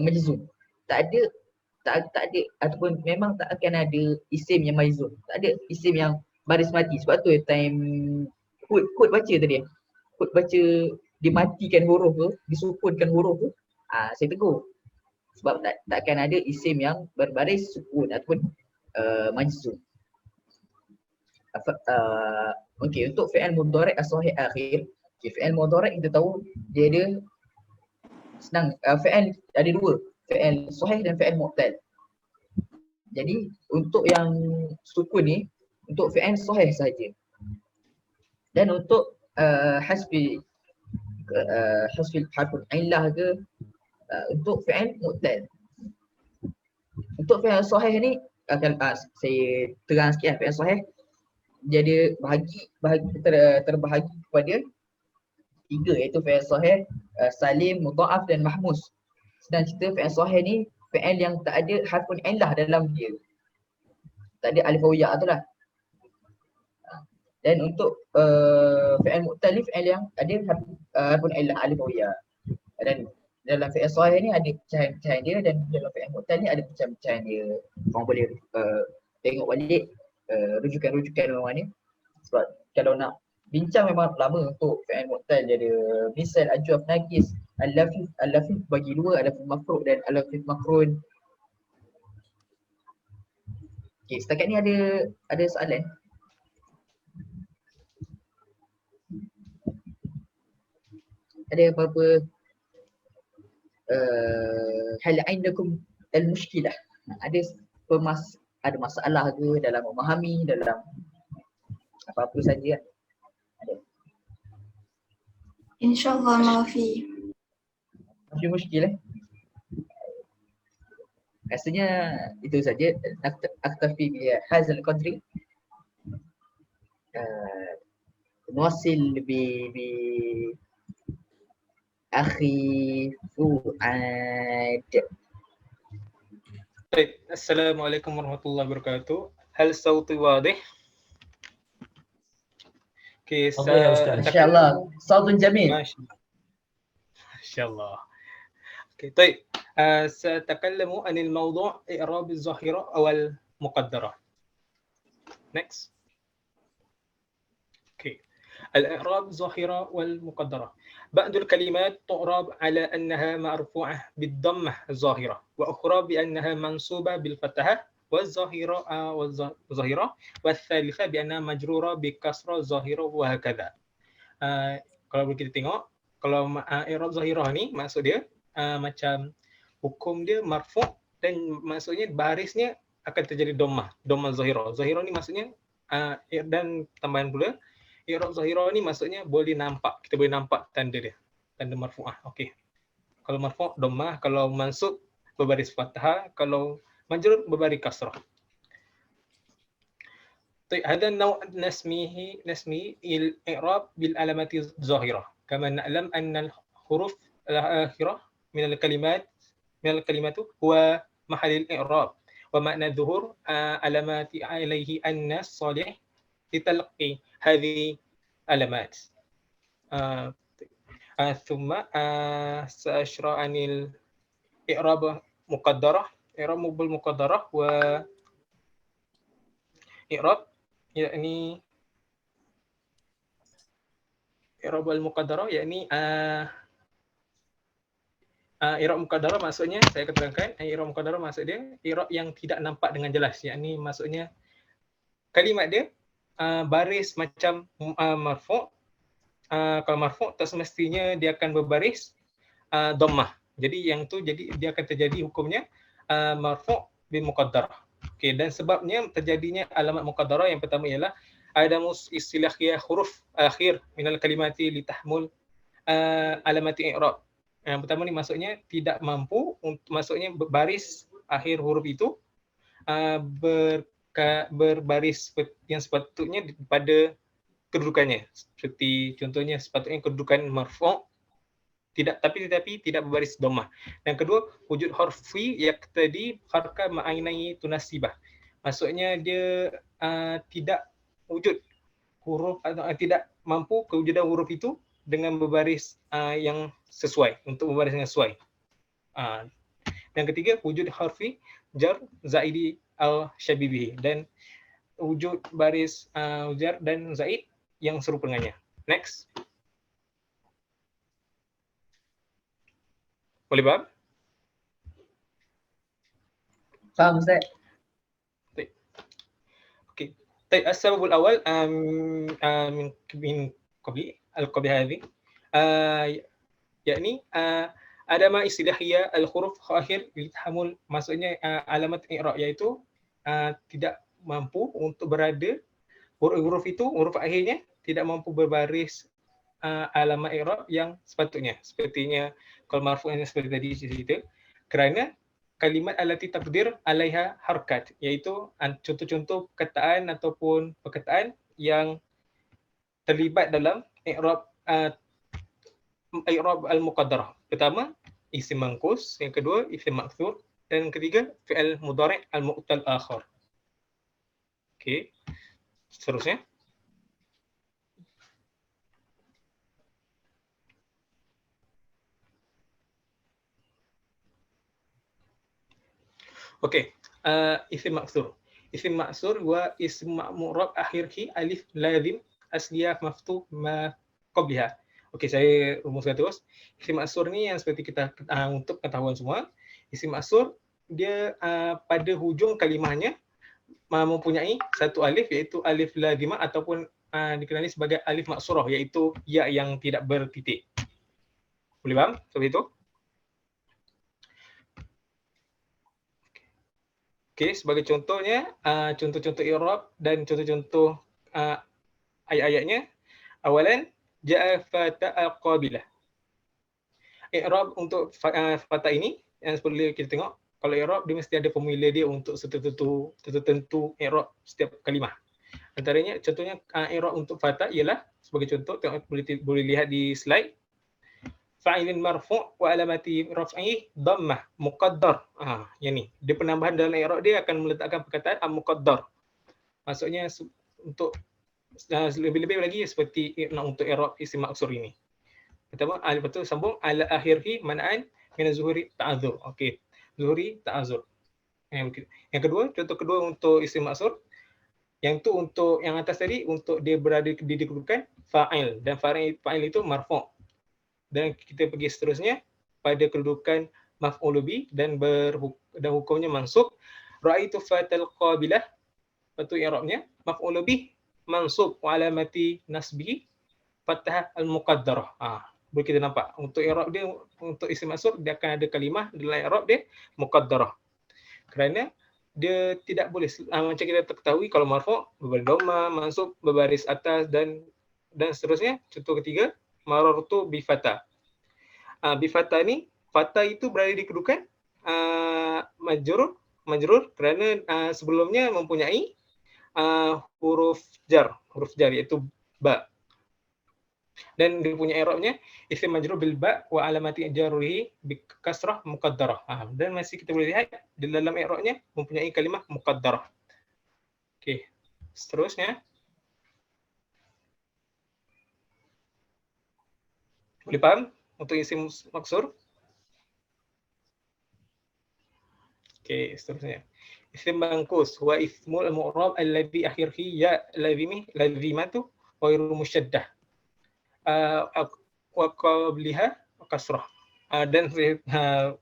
majzum. Tak ada ataupun memang tak akan ada isim yang majzum. Tak ada isim yang baris mati. Sebab tu time Hud baca tadi. Hud baca dimatikan huruf tu, disukunkan huruf tu. Saya tegur. Sebab tak akan ada isim yang berbaris sukun ataupun majzum. Okey, untuk fi'il mudhari' as-sahih akhir. Okay, fi'il mudhari' kita tahu dia ada senang. Fi'il ada dua, fi'il sahih dan fi'il mu'tal. Jadi untuk yang sukun ni untuk fi'il sahih saja. Dan untuk hasbi harful illah ke untuk fi'il mu'tal. Untuk fi'il sahih ni akan saya terang sikit fi'il sahih. Jadi terbahagi kepada tiga, iaitu fi'il sahih, salim, mudha'af dan mahmus. Sedang cerita fi'il sahih ni fi'il yang tak ada harfun illah dalam dia. Tak ada alif waw ya tu lah. Dan untuk fi'il mu'tal ni fi'il yang ada harfun illah alif waw ya. Dan dalam fi'il sahih ni ada pecahan-pecahan dia, dan dalam fi'il mu'tal ni ada pecahan-pecahan dia. Korang boleh tengok balik rujukan-rujukan orang ni. Sebab kalau nak bincang memang lama untuk fi'il mu'tal. Dia ada misal, ajwaf, naqis, al-lafif bagi dua, al-lafif mafruq dan al-lafif makrun. Okey, setakat ni ada soalan? Ada apa-apa hal indakum al-mushkilah? Ada masalah ke dalam memahami, dalam apa-apa saja? InsyaAllah maafi. Masih muskil Rasanya itu saja. Aktafi bi hadzal qadri. Nuwasil bi akhi Fuad. Baik, Assalamualaikum warahmatullahi wabarakatuh. Hal sauti wadih? Okay, Ya Ustaz. InsyaAllah. Sautun jamil. InsyaAllah. Okay, طيب. سأتكلم عن الموضوع إعراب الظاهرة أو المقدرة. Next. Okay. الإعراب الظاهرة والمقدرة. بعض الكلمات تعرب على أنها مرفوعة بالضمة الظاهرة، وأخرى بأنها منصوبة بالفتحة والظاهرة، والثالثة بأنها مجرورة بكسرة الظاهرة، وهكذا. Kalau kita tengok, kalau i'rab zahirah ni maksud dia macam hukum dia marfu' dan maksudnya barisnya akan terjadi dhammah zahirah. Zahirah ni maksudnya dan tambahan pula i'rab zahirah ni maksudnya boleh nampak, kita boleh nampak tanda dia, tanda marfu'ah. Okey. Kalau marfu' dhammah, kalau mansub berbaris fathah, kalau majrur berbaris kasrah. طيب هذا النوع نسميه الإعراب بالعلامات الظاهرة، كما نعلم أن الحروف الآخرة من الكلمات هو محل الإعراب، ومعنى ظهور علامات عليه الناس صالح لتلقي هذه علامات. ثم سأشرح عن الإعراب مقدرة، إعراب بالمقدرة، وإعراب yakni i'rab al-muqaddarah, yakni i'rab muqaddarah maksudnya saya akan terangkan. I'rab muqaddarah maksud dia i'rab yang tidak nampak dengan jelas, yakni maksudnya kalimat dia baris macam marfu'. Kalau marfu' tak semestinya dia akan berbaris dhammah. Jadi yang tu dia akan terjadi hukumnya marfu' bil muqaddarah. Okey, dan sebabnya terjadinya alamat muqaddarah yang pertama ialah adamu istilahiyah huruf akhir minal kalimati litahmul alamati i'rab. Yang pertama ni maksudnya tidak mampu maksudnya baris akhir huruf itu berbaris yang sepatutnya pada kedudukannya. Seperti contohnya sepatutnya kedudukan marfu' tetapi tidak berbaris dhammah. Dan kedua, wujud harfi yaqtadi harka ma'ainai tunasibah. Maksudnya dia tidak wujud huruf atau tidak mampu kewujudan huruf itu dengan berbaris yang sesuai, untuk berbaris yang sesuai. Dan ketiga, wujud harfi jar zaidi al-syabibihi, dan wujud baris jar dan zaid yang serupa dengannya. Next. Boleh faham? Faham Ustaz? Okey. As-sababul awal min qabli al-qabli hadhi yakni adama istilahiyah al-huruf akhir litahamul, maksudnya alamat i'rab iaitu tidak mampu untuk berada, huruf itu, huruf akhirnya tidak mampu berbaris alamat i'rab yang sepatutnya. Sepertinya kalau marfu'nya seperti tadi cerita, kerana kalimat allati taqdir alaiha harkat, iaitu contoh-contoh perkataan ataupun perkataan yang terlibat dalam i'rab i'rab al-muqaddarah. Pertama, isim manqus, yang kedua isim maktsur, dan yang ketiga fi'il mudhari' al-mu'tal akhar. Okey. Seterusnya. Okey, isim maksur. Isim maksur wa isim mu'rab akhirhi alif lazim asliyah maftuh ma qabliha. Okey, saya rumuskan terus. Isim maksur ni yang seperti kita untuk pengetahuan semua, isim maksur dia pada hujung kalimahnya mempunyai satu alif, iaitu alif lazimah ataupun dikenali sebagai alif maksurah, iaitu ya yang tidak bertitik. Boleh faham seperti itu? Okey, sebagai contohnya, contoh-contoh i'rab dan contoh-contoh ayat-ayatnya. Awalan, ja'a fata al-qabilah. I'rab untuk fata ini yang perlu kita tengok, kalau i'rab dia mesti ada formula dia untuk tertentu i'rab setiap kalimah. Antaranya contohnya i'rab untuk fata ialah, sebagai contoh, tengok boleh lihat di slide. Fa'ilin marfu' wa alamati raf'i dhammah muqaddar. Yang ni, dia penambahan dalam i'rab dia akan meletakkan perkataan muqaddar. Maksudnya untuk lebih-lebih lagi seperti untuk i'rab isim maksur ini. Pertama, lepas tu sambung ala akhirhi man'an min az-zuhuri ta'adzur. Okey, zuhuri ta'adzur. Yang kedua, contoh kedua untuk isim maksur, yang tu untuk yang atas tadi untuk dia berada di kedudukan fa'il, dan fa'il itu marfu'. Dan kita pergi seterusnya pada kedudukan maf'ul bih dan hukumnya mansub. Ra'aitu fatal qabilah, lepas tu i'rabnya maf'ul bih mansub wa alamati nasbihi fathah al-muqaddarah. Boleh kita nampak untuk i'rab dia, untuk isim maksur dia akan ada kalimah dalam i'rab dia muqaddarah. Kerana dia tidak boleh macam kita ketahui kalau marfu' berbaris dhamma, mansub berbaris atas dan seterusnya. Contoh ketiga, marartu bi fata. Bi fata ni, fata itu berada di kedudukan majrur kerana sebelumnya mempunyai huruf jar iaitu ba. Dan dia punya i'rabnya isim majrur bil ba wa alamati jarrihi bi kasrah muqaddarah. Dan masih kita boleh lihat di dalam i'rabnya mempunyai kalimah muqaddarah. Okey. Seterusnya, boleh faham untuk isim maksur? Okey, seterusnya. Isim manqus wa ismul mu'rab alladhi akhirhi ya lazimatu ghairu musyaddah. Wa qabliha kasrah. Dan saya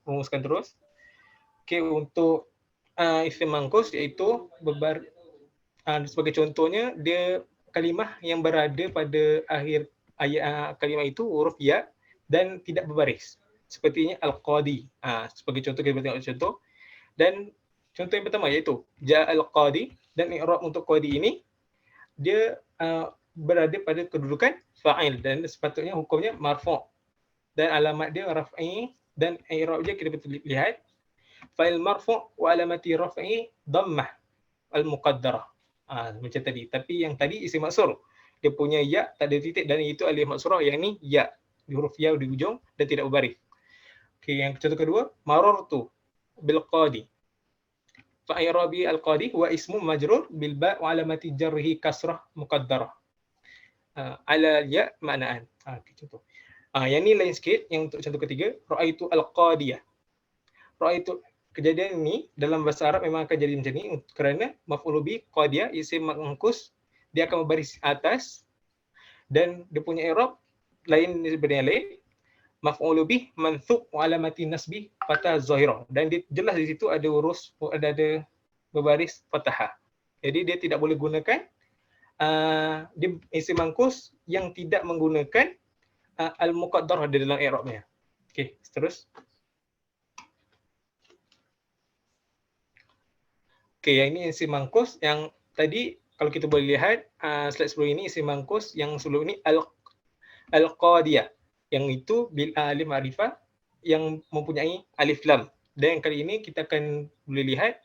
rumuskan terus. Okey, untuk isim manqus iaitu sebagai contohnya, dia kalimah yang berada pada akhir ayat kalimah itu huruf ya dan tidak berbaris. Sepertinya al-qadi. Sebagai contoh kita tengok contoh. Dan contoh yang pertama iaitu ja al-qadi, dan i'rab untuk qadi ini dia berada pada kedudukan fa'il dan sepatutnya hukumnya marfu'. Dan alamat dia raf'i, dan i'rab dia kita boleh lihat fa'il marfu' wa alamati raf'i dhammah al-muqaddarah. Macam tadi. Tapi yang tadi isim maksur, dia punya ya tak ada titik dan itu alif maksurah, yang ni ya di huruf ya di hujung dan tidak berbaris. Okey, yang contoh kedua, marartu bil qadi. Fa i'rabi al qadi wa ismu majrur bil ba wa alamati jarrihi kasrah muqaddarah. ala ya maknaan. Okay, contoh. Yang ni lain sikit. Yang untuk contoh ketiga, ra'aitu al-qadiyah. Ra'aitu, kejadian ni dalam bahasa Arab memang akan jadi macam ni kerana maf'ul bih qadiyah isim mangkus, dia akan berbaris atas dan dia punya i'rab lain daripada yang lain. Maf'ul bih mansub wa alamati nasbi fathah zahirah, dan dia jelas di situ ada ada berbaris fathah. Jadi dia tidak boleh gunakan dia isim mangkus yang tidak menggunakan al-muqaddarah di dalam i'rabnya. Okey, terus. Okey, yang ini isim mangkus yang tadi kalau kita boleh lihat slide sebelum ini isim mangkus yang sebelum ini al-qadiyah. Yang itu bil alif ma'rifah yang mempunyai alif lam. Dan kali ini kita akan boleh lihat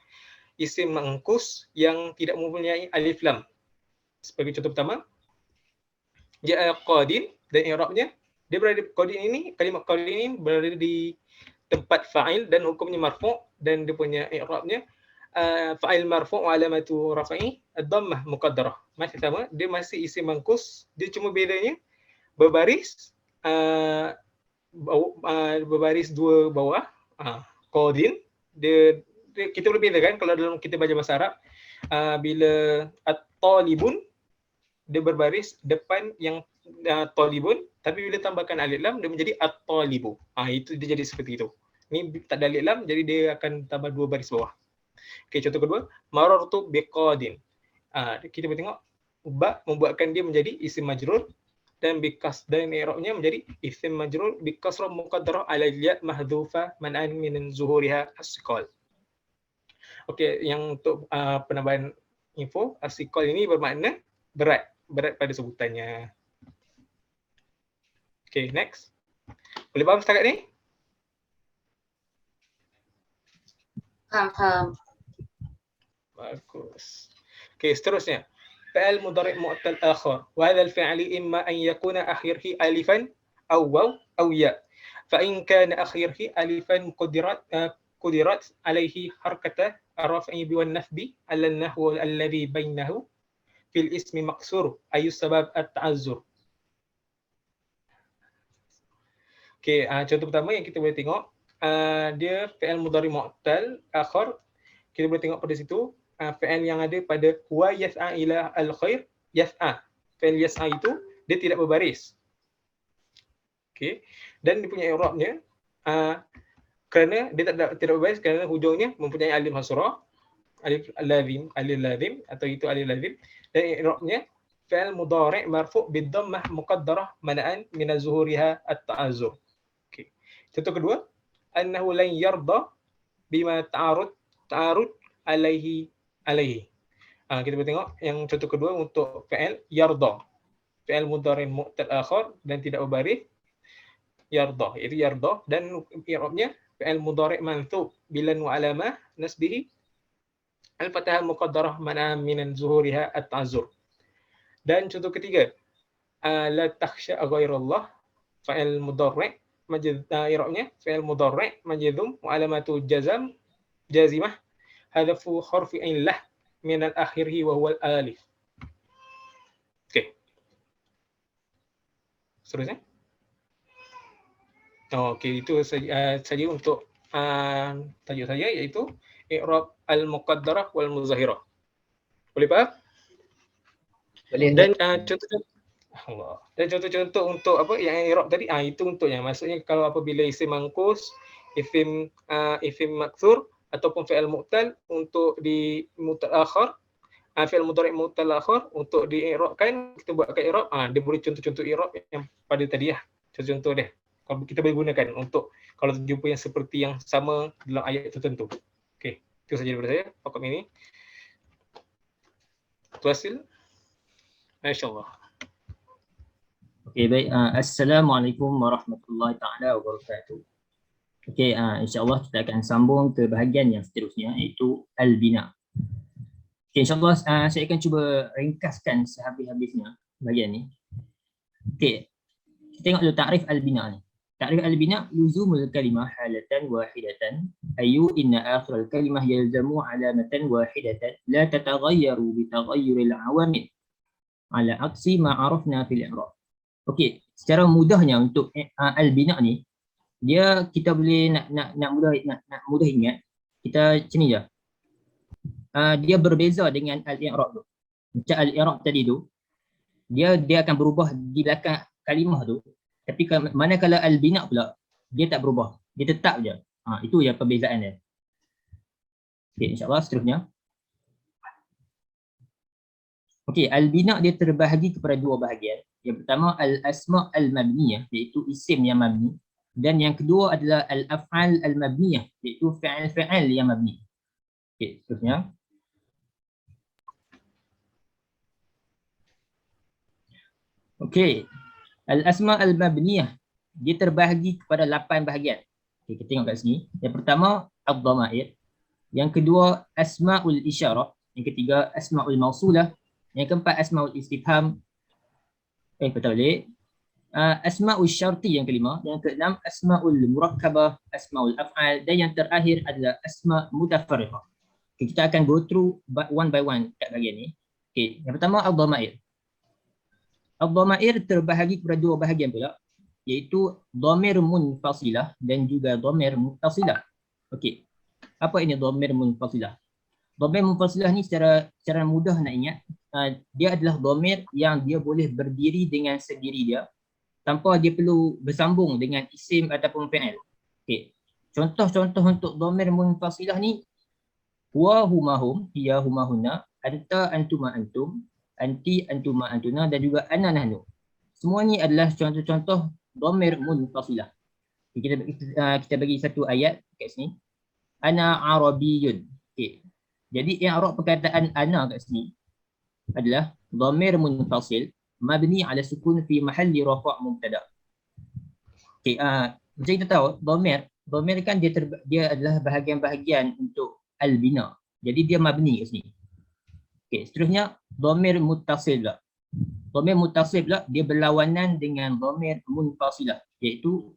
isim mangkus yang tidak mempunyai alif lam. Sebagai contoh pertama, ja'a qadin, dan i'rabnya dia berada qadin ini, kalimat qadin ini berada di tempat fa'il dan hukumnya marfu', dan dia punya i'rabnya fa'il marfu' wa alamatu raf'i ad-dhammah muqaddarah. Masih sama, dia masih isim mangkus, dia cuma bedanya berbaris berbaris dua bawah. Qadin kita boleh bedakan kalau dalam kita baca bahasa Arab, bila at-talibun dia berbaris depan yang talibun, tapi bila tambahkan alif lam dia menjadi at-talibu. Itu dia jadi seperti itu. Ni tak ada alif lam, jadi dia akan tambah dua baris bawah. Okey, contoh kedua, marartu biqadin. Kita boleh tengok ba membuatkan dia menjadi isim majrur, dan bikas dan i'rabnya menjadi isim majrur bi kasrah muqaddarah ala ya mahdhufa man'an min zuhuriha as-siqal. Okey, yang untuk penambahan info, as-siqal ini bermakna berat pada sebutannya. Okey, next. Boleh faham setakat ni? Faham. Bagus. Okey, seterusnya. Fa'al mudhari' mu'tal akhar. Wa hadha al-fi'li imma an yakuna akhirhi alifan aw waw aw ya. Fa in kana akhirhi alifan qudirat alaihi harakata ar-raf'i wan nasbi ala an-nahwu alladhi bainahu fil ismi maqsur ayu sabab at-ta'azzur. Okey, contoh pertama yang kita boleh tengok, dia fi'il mudhari' mu'tal akhar. Kita boleh tengok pada situ fi'il yang ada pada wa yas'a ila al-khair, yas'a. Fi'il yas'a itu dia tidak berbaris. Okey. Dan dia punya i'rabnya kerana dia tidak berbaris kerana hujungnya mempunyai alif hasrah, alif lazim atau itu alif lazim, dan i'rabnya fi'il mudhari' marfu' bid-dhammah muqaddarah mana'an min az-zuhuriha at-ta'azzur. Okey. Contoh kedua, annahu lan yarda bima ta'arud alaihi. Kita boleh tengok yang contoh kedua untuk fi'il yarda. Fi'il mudhari' mu'tal akhar dan tidak berbaris, yarda. Itu yarda, dan i'rabnya fi'il mudhari' mansub bilan wa alamah nasbihi al-fathah muqaddarah mana min zuhuriha at-ta'azzur. Dan contoh ketiga, la takhsha ghairallah, fi'il mudhari' i'rabnya fi'il mudhari' majzum wa alamatu jazimah hadafu harfi illah min al-akhirhi wa huwa al-alif. Okey. Seterusnya. Okey, itu saja untuk tajuk saya, iaitu i'rab al-muqaddarah wal muzahirah. Boleh faham? Boleh. Dan contoh-contoh untuk apa yang i'rab tadi, itu untuknya. Maksudnya kalau apabila isim mangkus, isim maktsur ataupun fi'il mu'tal untuk di mu'tal akhar, fi'il mudhari' mu'tal akhar untuk di-i'rabkan, kita buatkan i'rab, dia boleh contoh-contoh i'rab yang pada tadi lah. Contoh-contoh dia. Kalau kita boleh gunakan untuk kalau jumpa yang seperti yang sama dalam ayat tertentu. Okey, itu saja daripada saya. Pokok ini. Tuasil. Masya-Allah. Okey, baik. Assalamualaikum warahmatullahi taala wabarakatuh. Okey, insya-Allah kita akan sambung ke bahagian yang seterusnya, iaitu al-bina. Okey, insya-Allah saya akan cuba ringkaskan sehabis-habisnya bahagian ni. Okey. Kita tengok dulu takrif al-bina ni. Takrif al-bina, luzumul kalimah halatan wahidatan, ayu inna akhir al-kalimah yalzamu alamatan wahidatan la tataghayyaru bi taghayyuril awamil. ala aksi ma arafna fil i'rab. Okey, secara mudahnya untuk al-bina ni, dia kita boleh nak mudah ingat, kita macam ni je. Dia berbeza dengan al-i'rab tu. Macam al-i'rab tadi tu, dia akan berubah di belakang kalimah tu. Tapi manakala al-bina pula, dia tak berubah. Dia tetap je. Itu yang perbezaan dia. Okey, insya-Allah seterusnya. Okey, al-bina dia terbahagi kepada dua bahagian. Yang pertama al-asma' al-mabniyah, iaitu isim yang mabni, dan yang kedua adalah al-af'al al-mabniyah, iaitu fi'il yang mabni. Okey, seterusnya. Okey, al-asma' al-mabniyah dia terbahagi kepada 8 bahagian. Okey, kita tengok kat sini. Yang pertama ad-dhamair, yang kedua asma'ul isyarah, yang ketiga asma'ul mausulah, yang keempat asma'ul istifham, betul balik. Asma'ul syarti yang kelima, yang keenam asma'ul murakkabah, asma'ul af'al, dan yang terakhir adalah asma' mutafarriqah. Okay, kita akan go through one by one kat bahagian ni. Okay, yang pertama ad-dhamair. Ad-dhamair terbahagi kepada dua bahagian pula, iaitu dhamir munfasilah dan juga dhamir muttasilah. Okey. Apa ini dhamir munfasilah? Dhamir munfasilah ni secara mudah nak ingat, dia adalah dhamir yang dia boleh berdiri dengan sendiri dia tanpa dia perlu bersambung dengan isim ataupun fi'il. Okey. Contoh-contoh untuk dhamir munfasilah ni, huwa humahum, hiya humahunna, anta antuma antum, anti antuma antuna, dan juga ana nahnu. Semua ni adalah contoh-contoh dhamir munfasilah. Kita bagi satu ayat kat sini. Ana arabiyyun. Okey. Jadi i'rab perkataan ana kat sini adalah dhamir munfasil mabni ala sukun fi mahalli rafa' mubtada. Okey, macam kita tahu dhamir kan dia adalah bahagian-bahagian untuk al-bina. Jadi dia mabni kat sini. Okey, seterusnya dhamir muttasil pula. Dhamir muttasil pula dia berlawanan dengan dhamir munfasilah, iaitu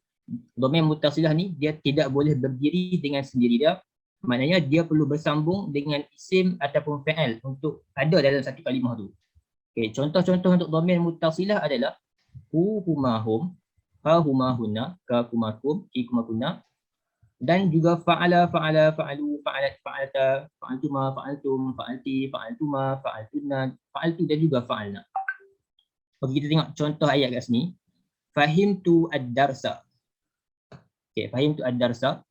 dhamir muttasilah ni dia tidak boleh berdiri dengan sendiri dia. Maknanya dia perlu bersambung dengan isim ataupun fi'il untuk ada dalam satu kalimah tu. Okey, contoh-contoh untuk dhamir muttasilah adalah hu humahum, ha humahunna, ka kumakum, ki kumakunna, dan juga fa'ala fa'ala fa'alu, fa'alat fa'alta, fa'altuma fa'altum, fa'alti fa'altuma, fa'altunna, fa'altu, dan juga fa'alna. Okey, kita tengok contoh ayat kat sini. Fahimtu ad-darsa. Okey, fahimtu ad-darsa.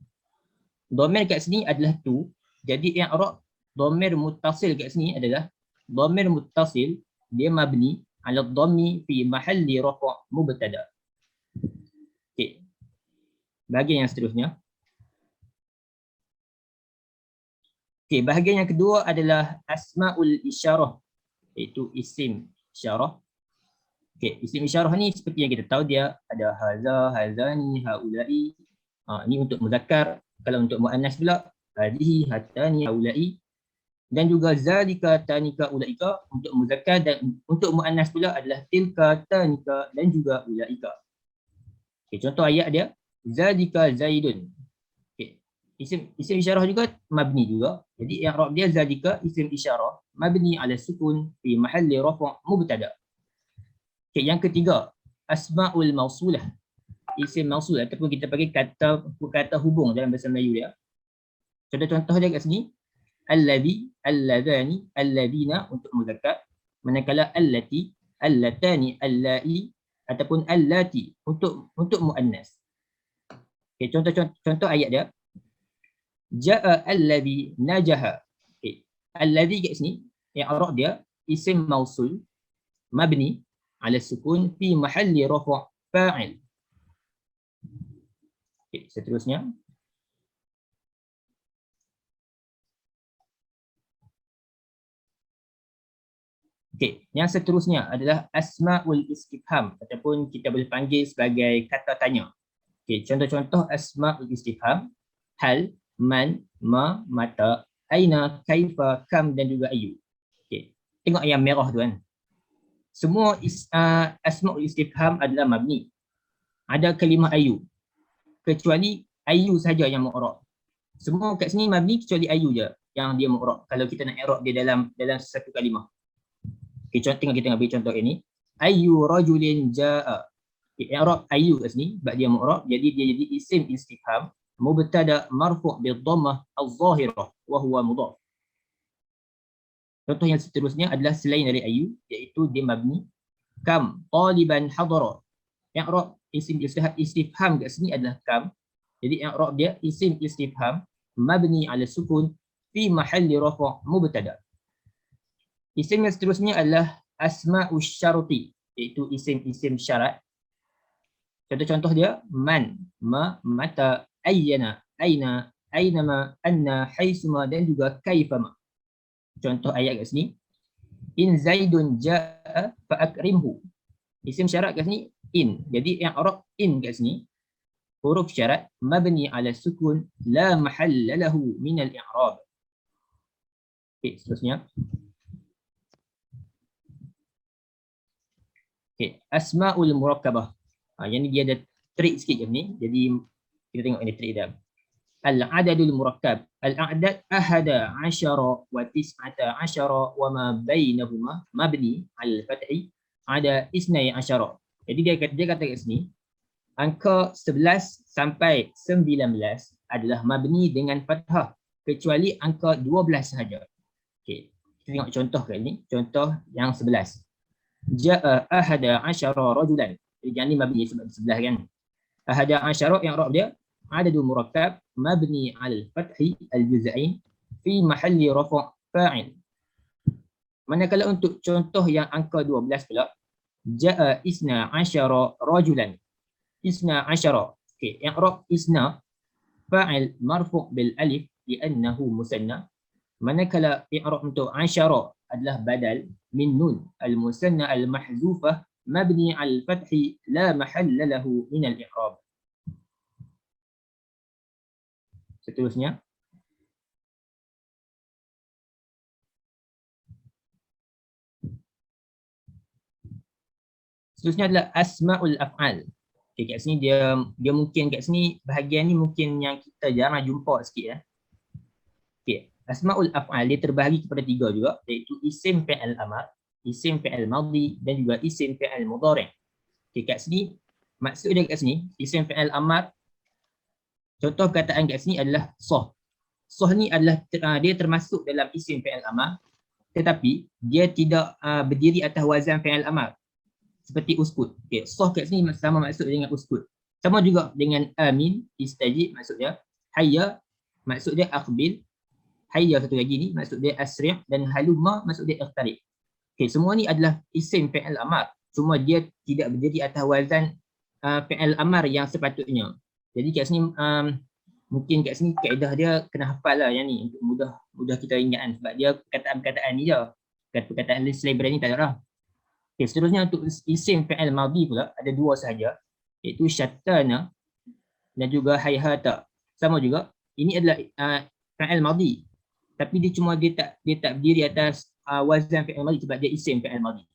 Dhamir kat sini adalah tu. Jadi i'rab dhamir muttasil kat sini adalah dhamir muttasil, dia mabni ala dhammi fi mahalli rafa' mubtada. Okey. Bahagian yang seterusnya. Okey, bahagian yang kedua adalah asma'ul isyarah, iaitu isim isyarah. Okey, isim isyarah ni seperti yang kita tahu dia ada haza, hazani, haula'i. Ini untuk muzakkar. Kalau untuk muannas pula hadhihi, hatani, haula'i, dan juga zalika, tanika, ulaika untuk muzakkar, dan untuk muannas pula adalah tilka, tanika, dan juga ulaika. Okey, contoh ayat dia zalika zaidun. Okey, isim isyarah juga mabni juga. Jadi i'rab dia zalika isim isyarah mabni ala sukun fi mahalli rafa' mubtada. Okey, yang ketiga asma'ul mausulah. Isim mausul ataupun kita panggil kata hubung dalam bahasa Melayu dia. Contoh-contoh dia kat sini. Allazi, allazani, allazina untuk muzakkar. Manakala allati, allatani, allai ataupun allati untuk muannas. Okey, contoh ayat dia. Ja'a allazi najaha. Okey, allazi kat sini i'rab dia isim mausul mabni ala sukun fi mahalli rafa' fa'il. Okay, seterusnya. Okey, yang seterusnya adalah asma'ul istifham ataupun kita boleh panggil sebagai kata tanya. Okey, contoh-contoh asma'ul istifham: hal, man, ma, mata, aina, kaifa, kam, dan juga ayu. Okey, tengok yang merah tu kan. Semua asma'ul istifham adalah mabni. Ada kalimah ayu. Kecuali ayu saja yang mu'rab. Semua kat sini mabni kecuali ayu je yang dia mu'rab. Kalau kita nak i'rab dia dalam satu kalimah. Okay, kita ambil contoh ini. Ayyu rajulin jaa. Okay, i'rab ayyu kat sini sebab dia mu'rab, jadi dia jadi isim istifham mubtada marfu' bil dhammah al-zahirah wa huwa mudhaf. Contoh yang seterusnya adalah selain dari ayyu, iaitu dia mabni. Kam taliban hadara. I'rab isim istifham kat sini adalah kam. Jadi i'rab dia isim istifham mabni ala sukun fi mahalli rafa' mubtada. Isim yang seterusnya adalah asma'us syarti, iaitu isim-isim syarat. Contoh-contoh dia man, ma, mata, ayyana, aina, ainama, anna, haitsuma dan juga kaifama. Contoh ayat kat sini. In Zaidun jaa fa akrimhu. Isim syarat kat sini in. Jadi yang i'rab in kat sini huruf syarat mabni ala sukun la mahalla lahu min al-i'rab. Okey, seterusnya. Okey, asmaul murakkabah. Yang ni dia ada trik sikit je ni. Jadi kita tengok ini trik dia. Al-adadul murakkab. Al-a'dad ahada asyara wa tis'ata asyara wa ma bainahuma mabni al-fathi ada isnai asyara. Jadi dia kata kat sini angka 11 sampai 19 adalah mabni dengan fathah kecuali angka 12 sahaja. Okey, kita tengok contoh kat ni. Contoh yang 11. Ja'a ahada asyara rajulan. Yang ni mabni sebab sebelah kan. Ahada asyara yang i'rab dia adadul murakkab mabni al fathi al juz'ain fi mahalli rafa' fa'il. Manakala untuk contoh yang angka 12 pula, ja'a isna asyara rajulan. Isna asyara. Okey, yang i'rab isna fa'il marfu' bil alif li'annahu musanna. Manakala i'rab untuk asyara adalah badal min nun al-musanna al-mahzufah mabni al-fathi la mahalla lahu min al-i'rab. Seterusnya. Seterusnya adalah asma'ul af'al. Okay, kat sini dia mungkin kat sini bahagian ni mungkin yang kita jarang jumpa sikit ya. Okay, asma'ul af'al dia terbahagi kepada 3 juga, iaitu isim fi'il amar, isim fi'il madhi dan juga isim fi'il mudhari'. Okay, kat sini maksud dia kat sini isim fi'il amar, contoh kataan kat sini adalah sah. Sah ni adalah dia termasuk dalam isim fi'il amar, tetapi dia tidak berdiri atas wazan fi'il amar seperti uskut. Okay, sah kat sini sama maksud dengan uskut. Sama juga dengan amin, istajib maksud dia, hayya maksud dia aqbil, hayya satu lagi ni maksud dia asri' dan halumma maksud dia iqtarib. Okay, semua ni adalah isim fi'il amar. Cuma dia tidak berdiri atas wazan fi'il amar yang sepatutnya. Jadi kat sini mungkin kat sini kaedah dia kena hafal lah yang ni untuk mudah kita ingat kan, sebab dia perkataan-perkataan ni je. Perkataan selebrasi ni tak ada lah. Okay, seterusnya untuk isim fi'il madhi pula ada 2 sahaja, iaitu syattana dan juga hayhata. Sama juga, ini adalah fi'il madhi, tapi dia tak berdiri atas wazan fi'il madhi sebab dia isim fi'il madhi.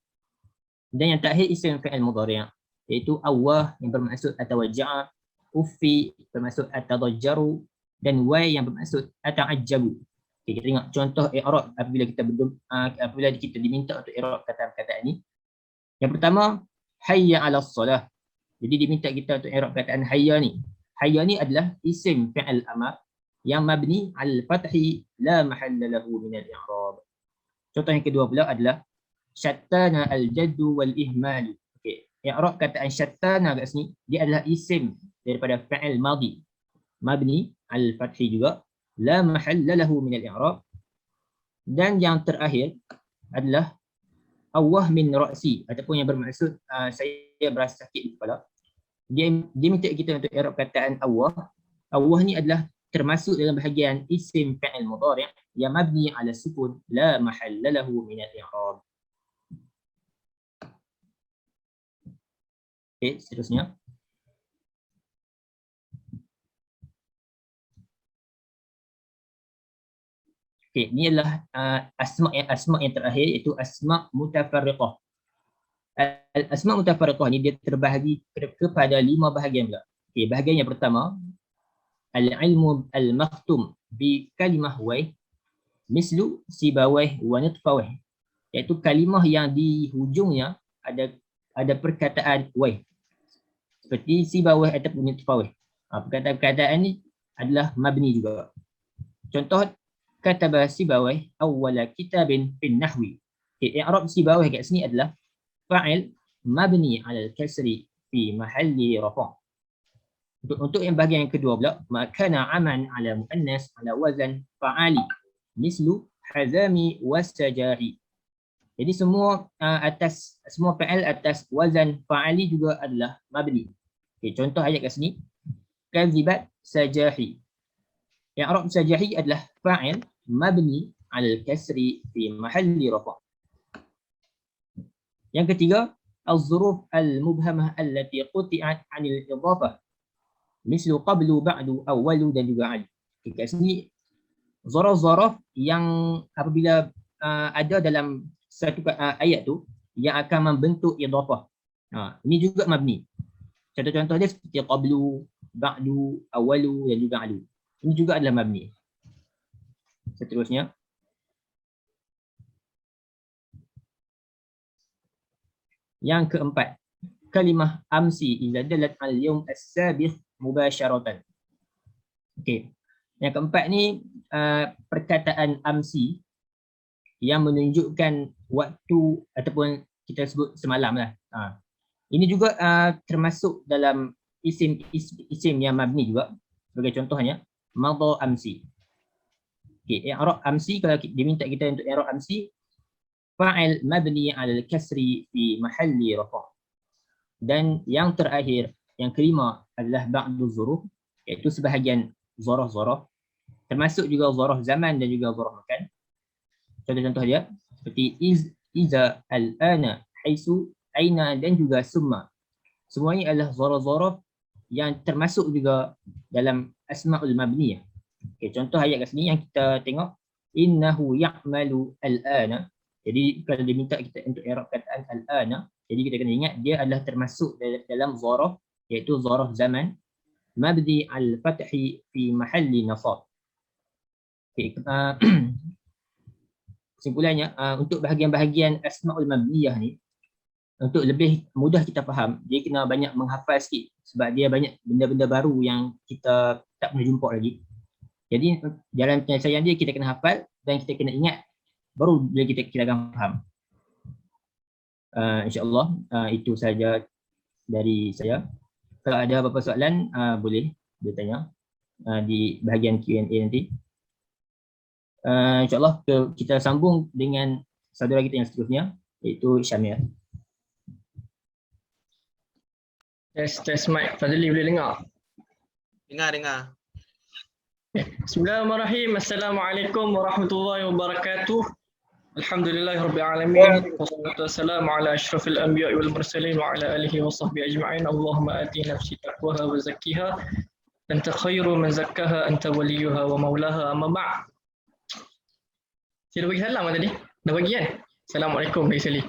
Dan yang terakhir isim fi'il mudhari', iaitu awwah yang bermaksud atawajja'a, uffi bermaksud atadajjaru dan wai yang bermaksud ata'ajjabu. Okay, kita tengok contoh i'rab apabila kita diminta untuk i'rab kata-kata ini. Yang pertama, hayya 'alas solah. Jadi diminta kita untuk i'rab kataan hayya ni. Hayya ni adalah isim fi'il amar yang mabni al-fathi la mahalla lahu min al-i'rab. Contoh yang kedua pula adalah syattana al-jaddu wal ihmal. Okey, i'rab kataan syattana kat sini dia adalah isim daripada fi'il madhi mabni al-fathi juga la mahalla lahu min al-i'rab. Dan yang terakhir adalah awwah min ra'si ataupun yang bermaksud saya berasa sakit di kepala. Dia minta kita untuk i'rab kataan awwah. Awwah ni adalah termasuk dalam bahagian isim fi'il mudhari' yang mabni ala sukun la mahalla lahu min al-i'rab. Okey, seterusnya. Okey, ni adalah asma yang terakhir, iaitu asma mutafarriqah. Asma mutafarriqah ni dia terbahagi kepada 5 bahagian pula. Okey, bahagian yang pertama al-ilmu al-makhtum bi kalimah waih mislu sibawai wa nitfawai. iaitu kalimah yang di hujungnya ada perkataan wai. Seperti sibawai ataupun nitfawai. Perkataan-perkataan ni adalah mabni juga. Contoh, kataba sibawai awwala kitabin fin nahwi. I'rab sibawai kat sini adalah fa'il mabni 'ala al-kasri fi mahalli rafa'. Untuk yang bahagian yang kedua pula, makana aman 'ala muannas 'ala wazan fa'ali mislu hazami wasajahi. Jadi semua semua fa'il atas wazan fa'ali juga adalah mabni. Okay, contoh ayat kat sini, kazibat sajahi. I'rab sajahi adalah fa'il mabni 'ala al-kasri fi mahalli rafa'. Yang ketiga, al-zuruf al-mubhamah allati quti'at 'anil idhafah. Mislu qablu, ba'du, awwalu dan juga 'ali. Okay, kat sini zaraf-zaraf yang apabila ada dalam satu ayat tu yang akan membentuk idhafah. Ini juga mabni. Contoh-contoh dia seperti qablu, ba'du, awwalu dan juga 'alu. Ini juga adalah mabni. Seterusnya, yang keempat, kalimah amsi idza dalat al-yawm as-sabiq mubasharatan. Okey. Yang keempat ni perkataan amsi yang menunjukkan waktu ataupun kita sebut semalam lah. Ini juga termasuk dalam isim yang mabni juga. Sebagai contohnya, madha amsi. Okey, i'rab amsi, kalau diminta kita untuk i'rab amsi, fa'il mabni 'ala al-kasri fi mahalli rafa'. Dan yang terakhir, yang kelima adalah ba'du zuruf, iaitu sebahagian zaraf-zaraf, termasuk juga zaraf zaman dan juga zaraf makan. Contoh-contoh dia seperti iza, al-ana, haisu, aina dan juga summa. Semua ini adalah zaraf-zaraf yang termasuk juga dalam asma'ul mabniyah. Okay, contoh ayat kat sini yang kita tengok, innahu ya'malu al-ana. Jadi kalau diminta kita untuk i'rab kataan al-ana, jadi kita kena ingat dia adalah termasuk dalam zaraf, iaitu zaraf zaman mabni al-fathi fi mahalli nasab. Okay, kesimpulannya, untuk bahagian-bahagian asma'ul mabniyah ni, untuk lebih mudah kita faham, dia kena banyak menghafal sikit sebab dia banyak benda-benda baru yang kita tak pernah jumpa lagi. Jadi dalam penyelesaian dia kita kena hafal dan kita kena ingat, baru bila kita akan faham. InsyaAllah itu saja dari saya. Kalau ada apa-apa soalan boleh tanya di bahagian Q&A nanti. InsyaAllah kita sambung dengan saudara kita yang seterusnya, iaitu Syamir. Test mic. Fazli boleh dengar? Dengar. Bismillahirrahmanirrahim. Assalamualaikum warahmatullahi wabarakatuh. Alhamdulillahirabbil alamin. Wassalatu wassalamu ala asyrafil anbiya'i wal mursalin wa ala alihi wa sahbihi ajma'in. Allahumma ati nafsi taqwaha wa zakkiha anta khairu man zakkaha anta waliyuha wa maulaha. Amma ba'd. Saya dah bagi salam tadi. Dah bagi kan? Assalamualaikum bagi sekali.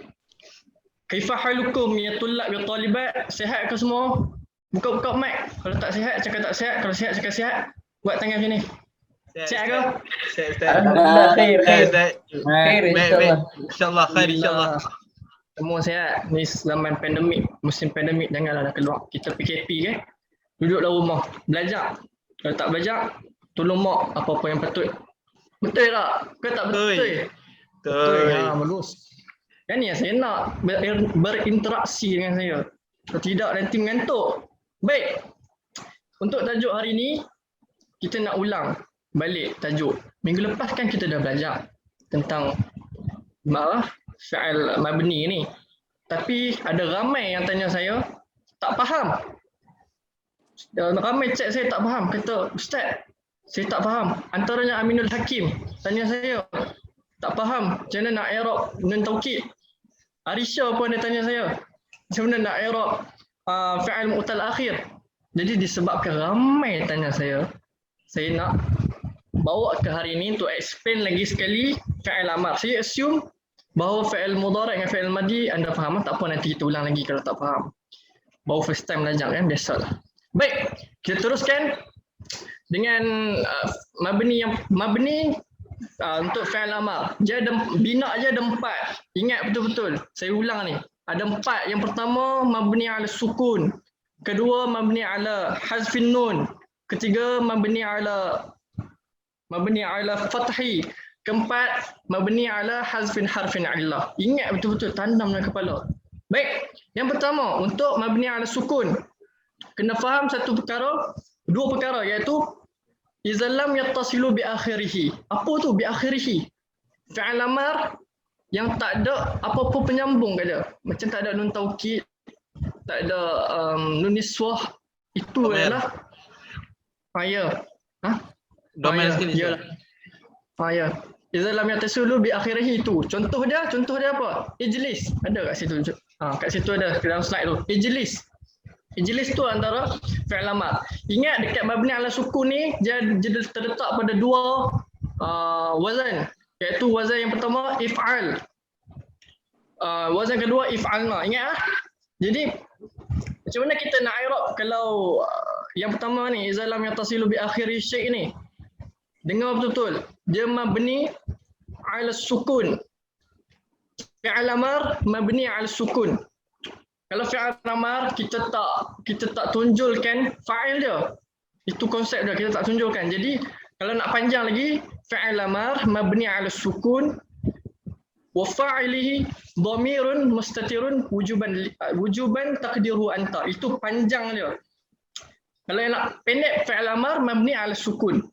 Kaifa halukum ya tullab ya talibat? Sihat ke semua? Buka mic. Kalau tak sihat cakap tak sihat, kalau sihat cakap sihat. Buat tangan macam ni. Sihat ke? Sihat. Khair insya-Allah. Semua sihat. Ni zaman pandemik, musim pandemik, janganlah dah keluar. Kita PKP kan? Duduk dalam rumah, belajar. Kalau tak belajar, tolong mak apa-apa yang patut. Betul tak? Kau tak betul? Betul. Bagus. Kan ya, saya nak berinteraksi dengan saya. Kalau tidak nanti mengantuk. Baik. Untuk tajuk hari ni, kita nak ulang balik tajuk. Minggu lepas kan kita dah belajar tentang fi'il mabni ni. Tapi ada ramai yang tanya saya tak faham. Ramai chat saya tak faham. Kata, Ustaz, saya tak faham. Antaranya Aminul Hakim tanya saya tak faham macam mana nak i'rab nun taukid. Arisha pun dia tanya saya macam mana nak i'rab fi'il mu'tal akhir. Jadi disebabkan ramai tanya saya nak bawa ke hari ini untuk explain lagi sekali fi'il amar. Saya assume bahawa fi'il mudhari' dengan fi'il madi anda faham, tak apa nanti kita ulang lagi kalau tak faham. Baru first time belajar kan, biasalah. Baik, kita teruskan dengan mabni untuk fi'il amar. Dia ada bina je ada 4. Ingat betul-betul. Saya ulang ni. Ada 4. Yang pertama mabni ala sukun. Kedua mabni ala hazfin nun. Ketiga mabni ala fathi. Keempat mabni ala hazfin harfin illah. Ingat betul-betul, tanam dalam kepala. Baik, yang pertama untuk mabni ala sukun. Kena faham dua perkara iaitu iza lam yattasilu bi akhirih. Apa tu bi akhirih? Fi'il amar yang tak ada apa-apa penyambung kat dia. Macam tak ada nun taukid, tak ada nun niswah. Itu adalah ya. Domain sekali. Yalah. Ya. Iza lam yattasilu bi akhirih itu. Contoh dia apa? Ijlis. Ada kat situ. Kat situ ada dalam slide tu. Ijlis. Ijlis tu antara fi'il amar. Ingat dekat mabni ala sukun ni dia terletak pada dua wazan, iaitu wazan yang pertama if'al. Wazan kedua if'alna. Ingat Jadi macam mana kita nak i'rab kalau yang pertama ni iza lam yattasilu bi akhiri syai' ni. Dengar betul-betul. Dia mabni ala sukun. Fi'il amar mabni ala sukun. Kalau fi'il amar kita tak tunjulkan fa'il dia. Itu konsep dia, kita tak tunjulkan. Jadi kalau nak panjang lagi, fi'il amar mabni 'ala sukun wa fa'ilihi dhamirun mustatirun wujuban taqdiruhu anta. Itu panjang dia. Kalau nak pendek, fi'il amar mabni 'ala sukun.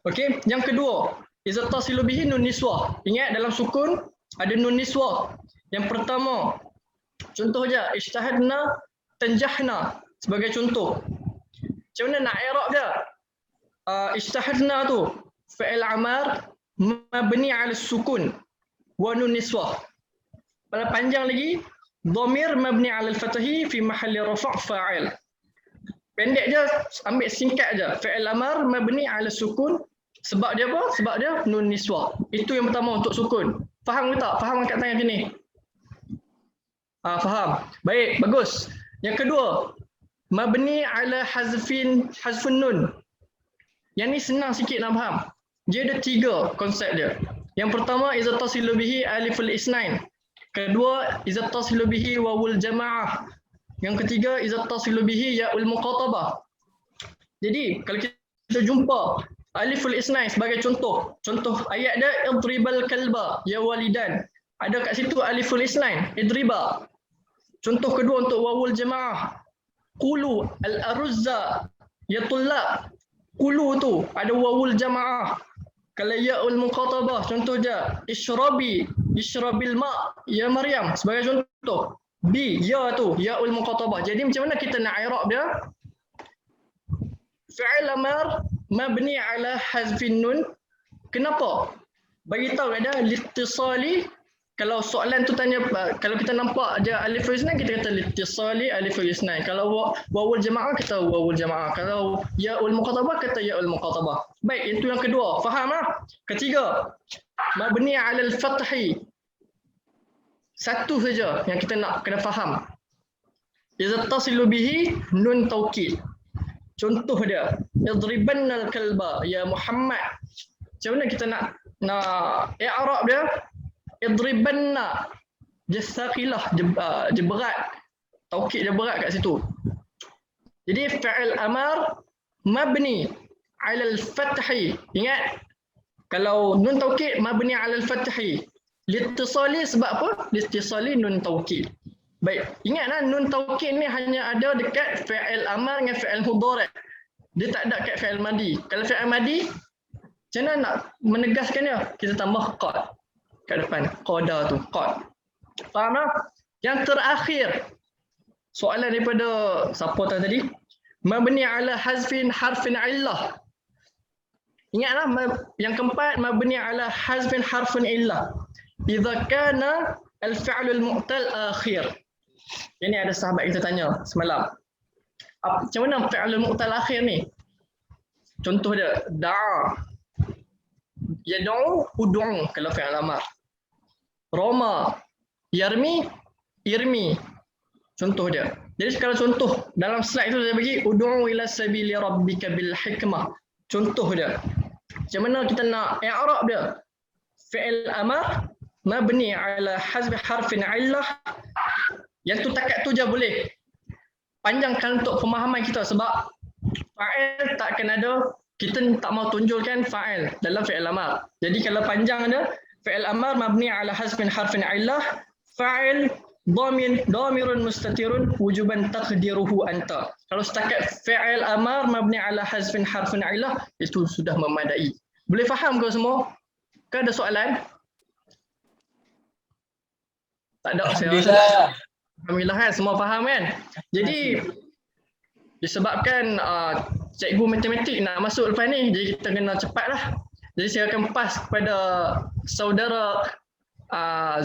Okey, yang kedua, iza tasilu bihi nun niswah. Ingat dalam sukun ada nun niswah. Yang pertama, contoh je, ijtahadna tanjahna sebagai contoh. Macam mana nak i'rab dia? Ijtahadna tu fi'il amar mabni 'ala sukun wa nun niswah. Pada panjang lagi, dhamir mabni 'ala al-fathi fi mahalli rafa' fa'il. Pendek je, ambil singkat je. Fi'il amar mabni 'ala sukun. Sebab dia apa? Sebab dia nun niswah. Itu yang pertama untuk sukun. Faham ke tak? Faham angkat tangan sini? Faham. Baik, bagus. Yang kedua, mabni ala hazfun nun. Yang ni senang sikit nak faham. Dia ada 3 konsep dia. Yang pertama, iza tasilu bihi aliful isnain. Kedua, iza tasilu bihi wawul jamaah. Yang ketiga, iza tasilu bihi ya'ul muqatabah. Jadi, kalau kita jumpa aliful isnain sebagai contoh. Contoh ayat dia, idribal kalba ya walidan. Ada kat situ aliful isnain, idriba. Contoh kedua untuk wawul jamaah. Qulu al-aruzza ya tullab. Qulu tu ada wawul jamaah. Kalau ya'ul muqatabah contoh je ishrabil ma ya Maryam sebagai contoh. Bi ya tu ya'ul muqatabah. Jadi macam mana kita nak i'rab dia? Fi'il amar mabni ala hazfin nun. Kenapa? Bagi tahu ada litisali. Kalau soalan tu tanya, kalau kita nampak dia aliful isnain, kita kata litisali aliful isnain. Kalau wawul jamaah, kita wawul jamaah. Kalau ya'ul muqatabah, kata ya'ul muqatabah. Baik, itu yang kedua. Faham lah? Ketiga, mabni 'ala al-fathi. Satu saja yang kita nak kena faham. Iza tasilu bihi nun taukid. Contoh dia, idribanna al-kalba ya Muhammad. Macam mana kita nak i'rab dia? Idribanna, dia saqilah, dia berat. Taukid dia berat kat situ. Jadi fi'il amar mabni 'ala al-fathi. Ingat, kalau nun taukid mabni 'ala al-fathi. Litisali sebab apa? Litisali nun taukid. Baik, ingatlah nun taukid ni hanya ada dekat fi'il amar dengan fi'il mudhari'. Dia tak ada kat fi'il madi. Kalau fi'il madi, macam mana nak menegaskan dia? Kita tambah qad kat depan, qada tu, qad. Faham tak? Yang terakhir, soalan daripada siapa tadi? Mabni ala hazfin harfin illah. Ingatlah yang keempat, mabni ala hazfin harfin illah. Idza kana al-fi'l al-mu'tal akhir. Ini ada sahabat kita tanya semalam. Macam mana fi'l al-mu'tal akhir ni? Contoh dia, da'a. Yad'u, ud'u kalau fi'il amar. Roma, yarmi, irmi. Contoh dia. Jadi kalau contoh dalam slide tu saya bagi ud'u ila sabili rabbika bil hikmah. Contoh dia. Macam mana kita nak i'rab dia? fi'il amar mabni ala hazfi harfin illah. Yang tu takat tu je boleh. Panjangkan untuk pemahaman kita sebab fa'il takkan ada, kita tak mau tunjulkan fa'il dalam fi'il amar. Jadi kalau panjang ada fi'il amar mabni ala hazfin harfin illah, fa'il dhamirun mustatirun wujuban taqdiruhu anta. Kalau setakat fi'il amar mabni ala hazfin harfin illah, itu sudah memadai. Boleh faham ke semua? Ke ada soalan? Tak ada. Alhamdulillah kan, semua faham kan? Jadi disebabkan cikgu matematik nak masuk lepas ni, jadi kita kena cepatlah. Jadi saya akan pass kepada saudara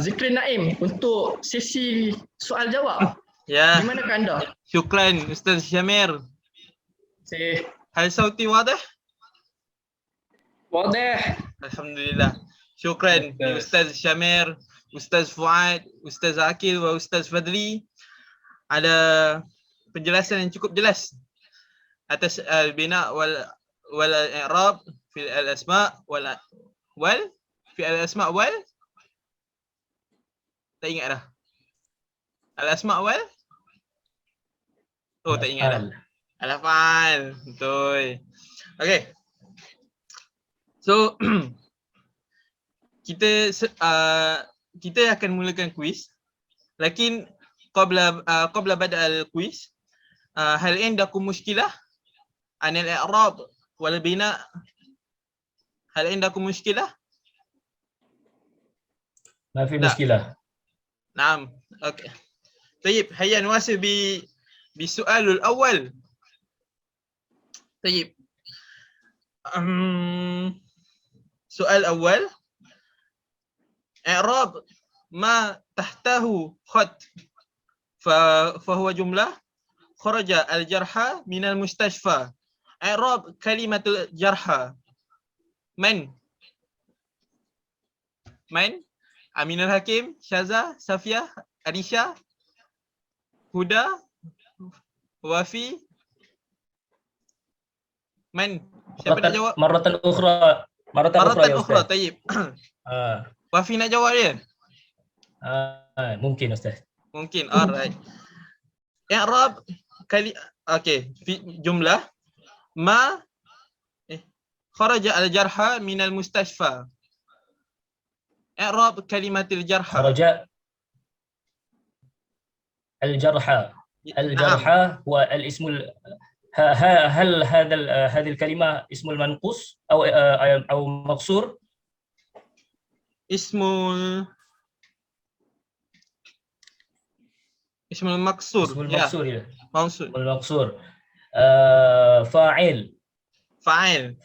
Zikrin Naim untuk sesi soal jawab. Ya. Di manakah anda? Syukran Ustaz Syamir. هل صوتي واضح؟ واضح. Alhamdulillah. Syukran Ustaz Syamir, Ustaz Fuad, Ustaz Akil dan Ustaz Fadli. Ada penjelasan yang cukup jelas atas al-bina wal i'rab fi al-asma wal fi al-asma wal tak ingat dah. Al-asma wal tak ingat dah. Al-af'al. Betul. Okay. So kita akan mulakan kuis. Lakin qabla bada al-kuis, hal indakum mushkilah an al-i'rab wal bina? Hal indakum mushkilah? ما في مشكلة. نعم. اوكي. طيب هيا نواصل بالسؤال الأول. طيب. سؤال أول. إعراب ما تحته خط فهو جملة خرج الجرحى من المستشفى. إعراب كلمة الجرحى من؟ Aminul Hakim, Syaza, Safia, Arisha, Huda, Wafi. Man? Siapa nak jawab? Maratan ukhra. Maratan ukhra. Tayyib. Wafi nak jawab dia? Mungkin Ustaz. Mungkin. Alright. I'rab okey, jumlah ma kharaja al-jarha min al-mustashfa. إعراب كلمة الجرحى. خرج الجرحى. الجرحى هو الاسم هل هذه الكلمة اسم المنقوص أو مقصور؟ اسم المقصور. اسم المقصور. يا. المقصور.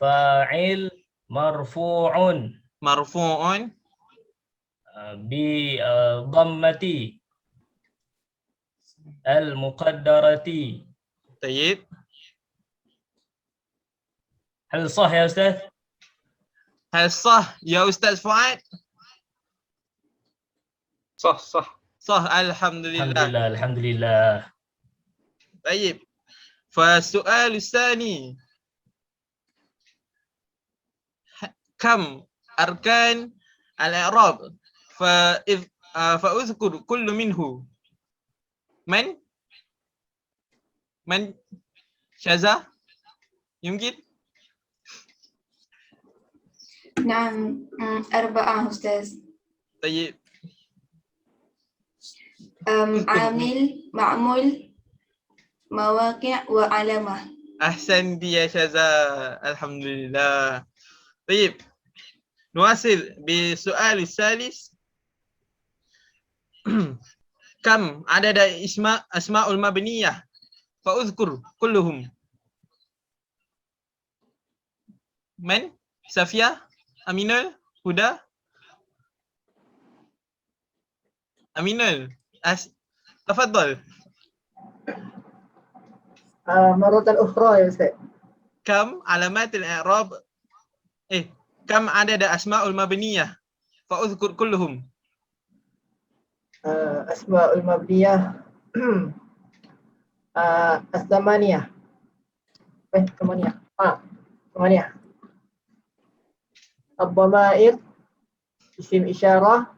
فاعل مرفوع بضمة المقدرة. طيب. هل صح يا أستاذ؟ هل صح يا أستاذ فؤاد؟ صح. الحمد لله. الحمد لله. طيب. فالسؤال الثاني. كم أركان الإعراب؟ فأذكر كل منه. من شذا يمكن؟ نعم 4 أستاذ. طيب. عامل، معمول، مواقع، وعلامة. أحسنت يا شذا. الحمد لله. طيب. نواصل بالسؤال الثالث. كم عدد أسماء المبنية؟ فأذكر كلهم. من؟ سافيا، أمينul, هدى. أمينul, تفضل. مرة أخرى يا أستاذ. كم علامات الإعراب؟ كم عدد أسماء المبنية؟ فأذكر كلهم. أسماء المبنية الثمانية. 8. الضمائر isim isyarah,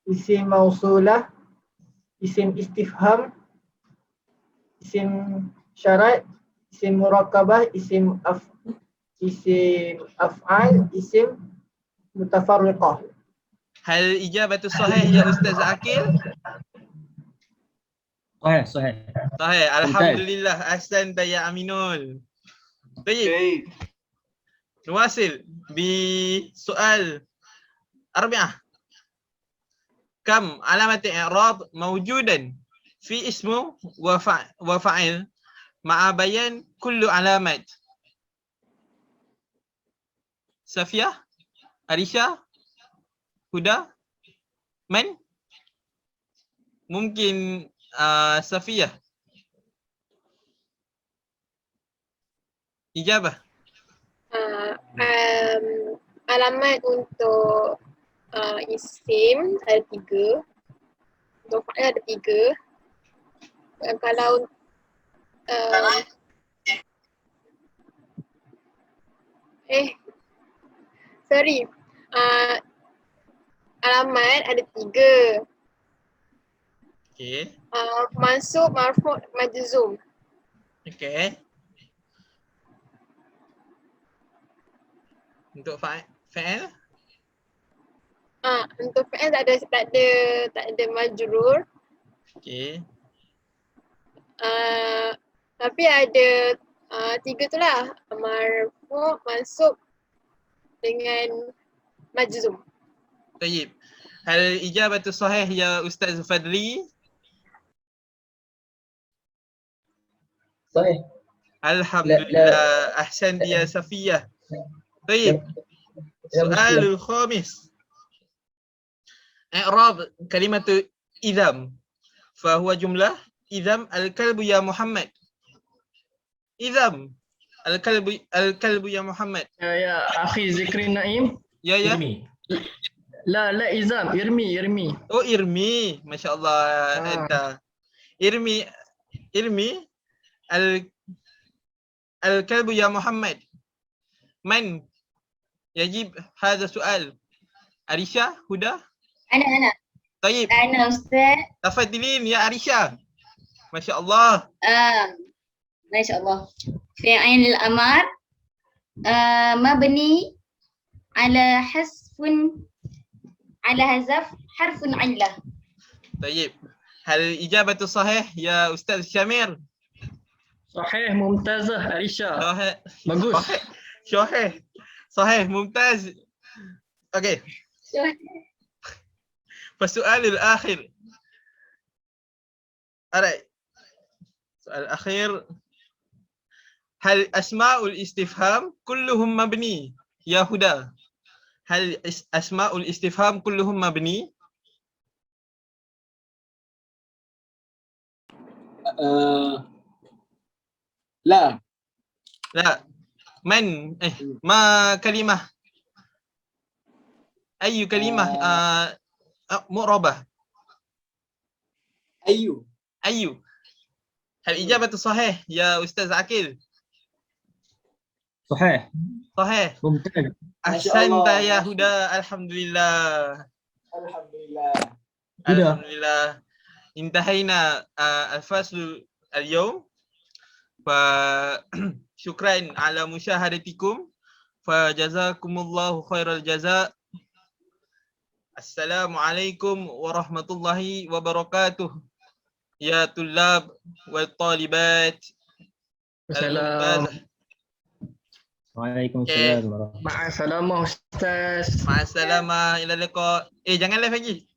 isim mausulah, isim istifham, isim syarat, isim murakabah, isim af'al, isim mutafarriqah. Hal ijabatu sahih ya Ustaz Akil? صحيح صحيح. Sahih. Alhamdulillah. Ahsanta ya Aminul. Baik. نواصل بسؤال 4. كم علامة إعراب موجودا في اسم وفاعل مع بيان كل علامات؟ سفية، أريشا، هدى، من؟ ممكن سفية. إجابة. Alamat untuk isim ada 3. Untuk fa'il ada 3. Kalau sorry. Alamat ada 3. Okay. Mansub, marfu', majzum. Okay. Untuk fa'il? Untuk fa'il tak ada majrur. Okay. Tapi ada 3 tu lah. Marfu', mansub dengan majzum. طيب. هل الإجابة صحيح يا أستاذ فضلي؟ صحيح. الحمد لله. أحسنت يا صفية. طيب. السؤال الخامس. إعراب كلمة إذم. فهو جملة إذم الكلب يا محمد. إذم الكلب يا محمد. يا أخي ذكري النعيم. يا لا إزام، إرمي. Oh Irmi, Masya Allah. Anta Irmi الكلب يا محمد. من يجيب هذا السؤال؟ أريشا، هدى؟ أنا طيب. أنا أستاذ. تفضلين يا أريشا. ما شاء الله. ما شاء الله. فعل الأمر مبني على على حذف حرف علة. طيب. هل الإجابة صحيح يا أستاذ شامير؟ صحيح ممتازة أريشا. صحيح. bagus. صحيح ممتاز. اوكي. فالسؤال الآخر. السؤال الأخير. هل أسماء الاستفهام كلهم مبني يا هدى؟ هل أسماء الاستفهام كلهم مبني؟ لا. من؟ ما كلمة؟ أي كلمة معربة؟ أي. هل الإجابة صحيح يا أستاذ عقيل؟ صحيح. ممتاز. أحسنت يا هدى. الحمد لله. انتهينا الفصل اليوم. فشكرا على مشاهدتكم. فجزاكم الله خير الجزاء. السلام عليكم ورحمة الله وبركاته يا طلاب والطالبات. السلام. Waalaikumsalam warahmatullahi wabarakatuh. مع السلامة أستاذ. مع السلامة. إلى اللقاء. Jangan live lagi.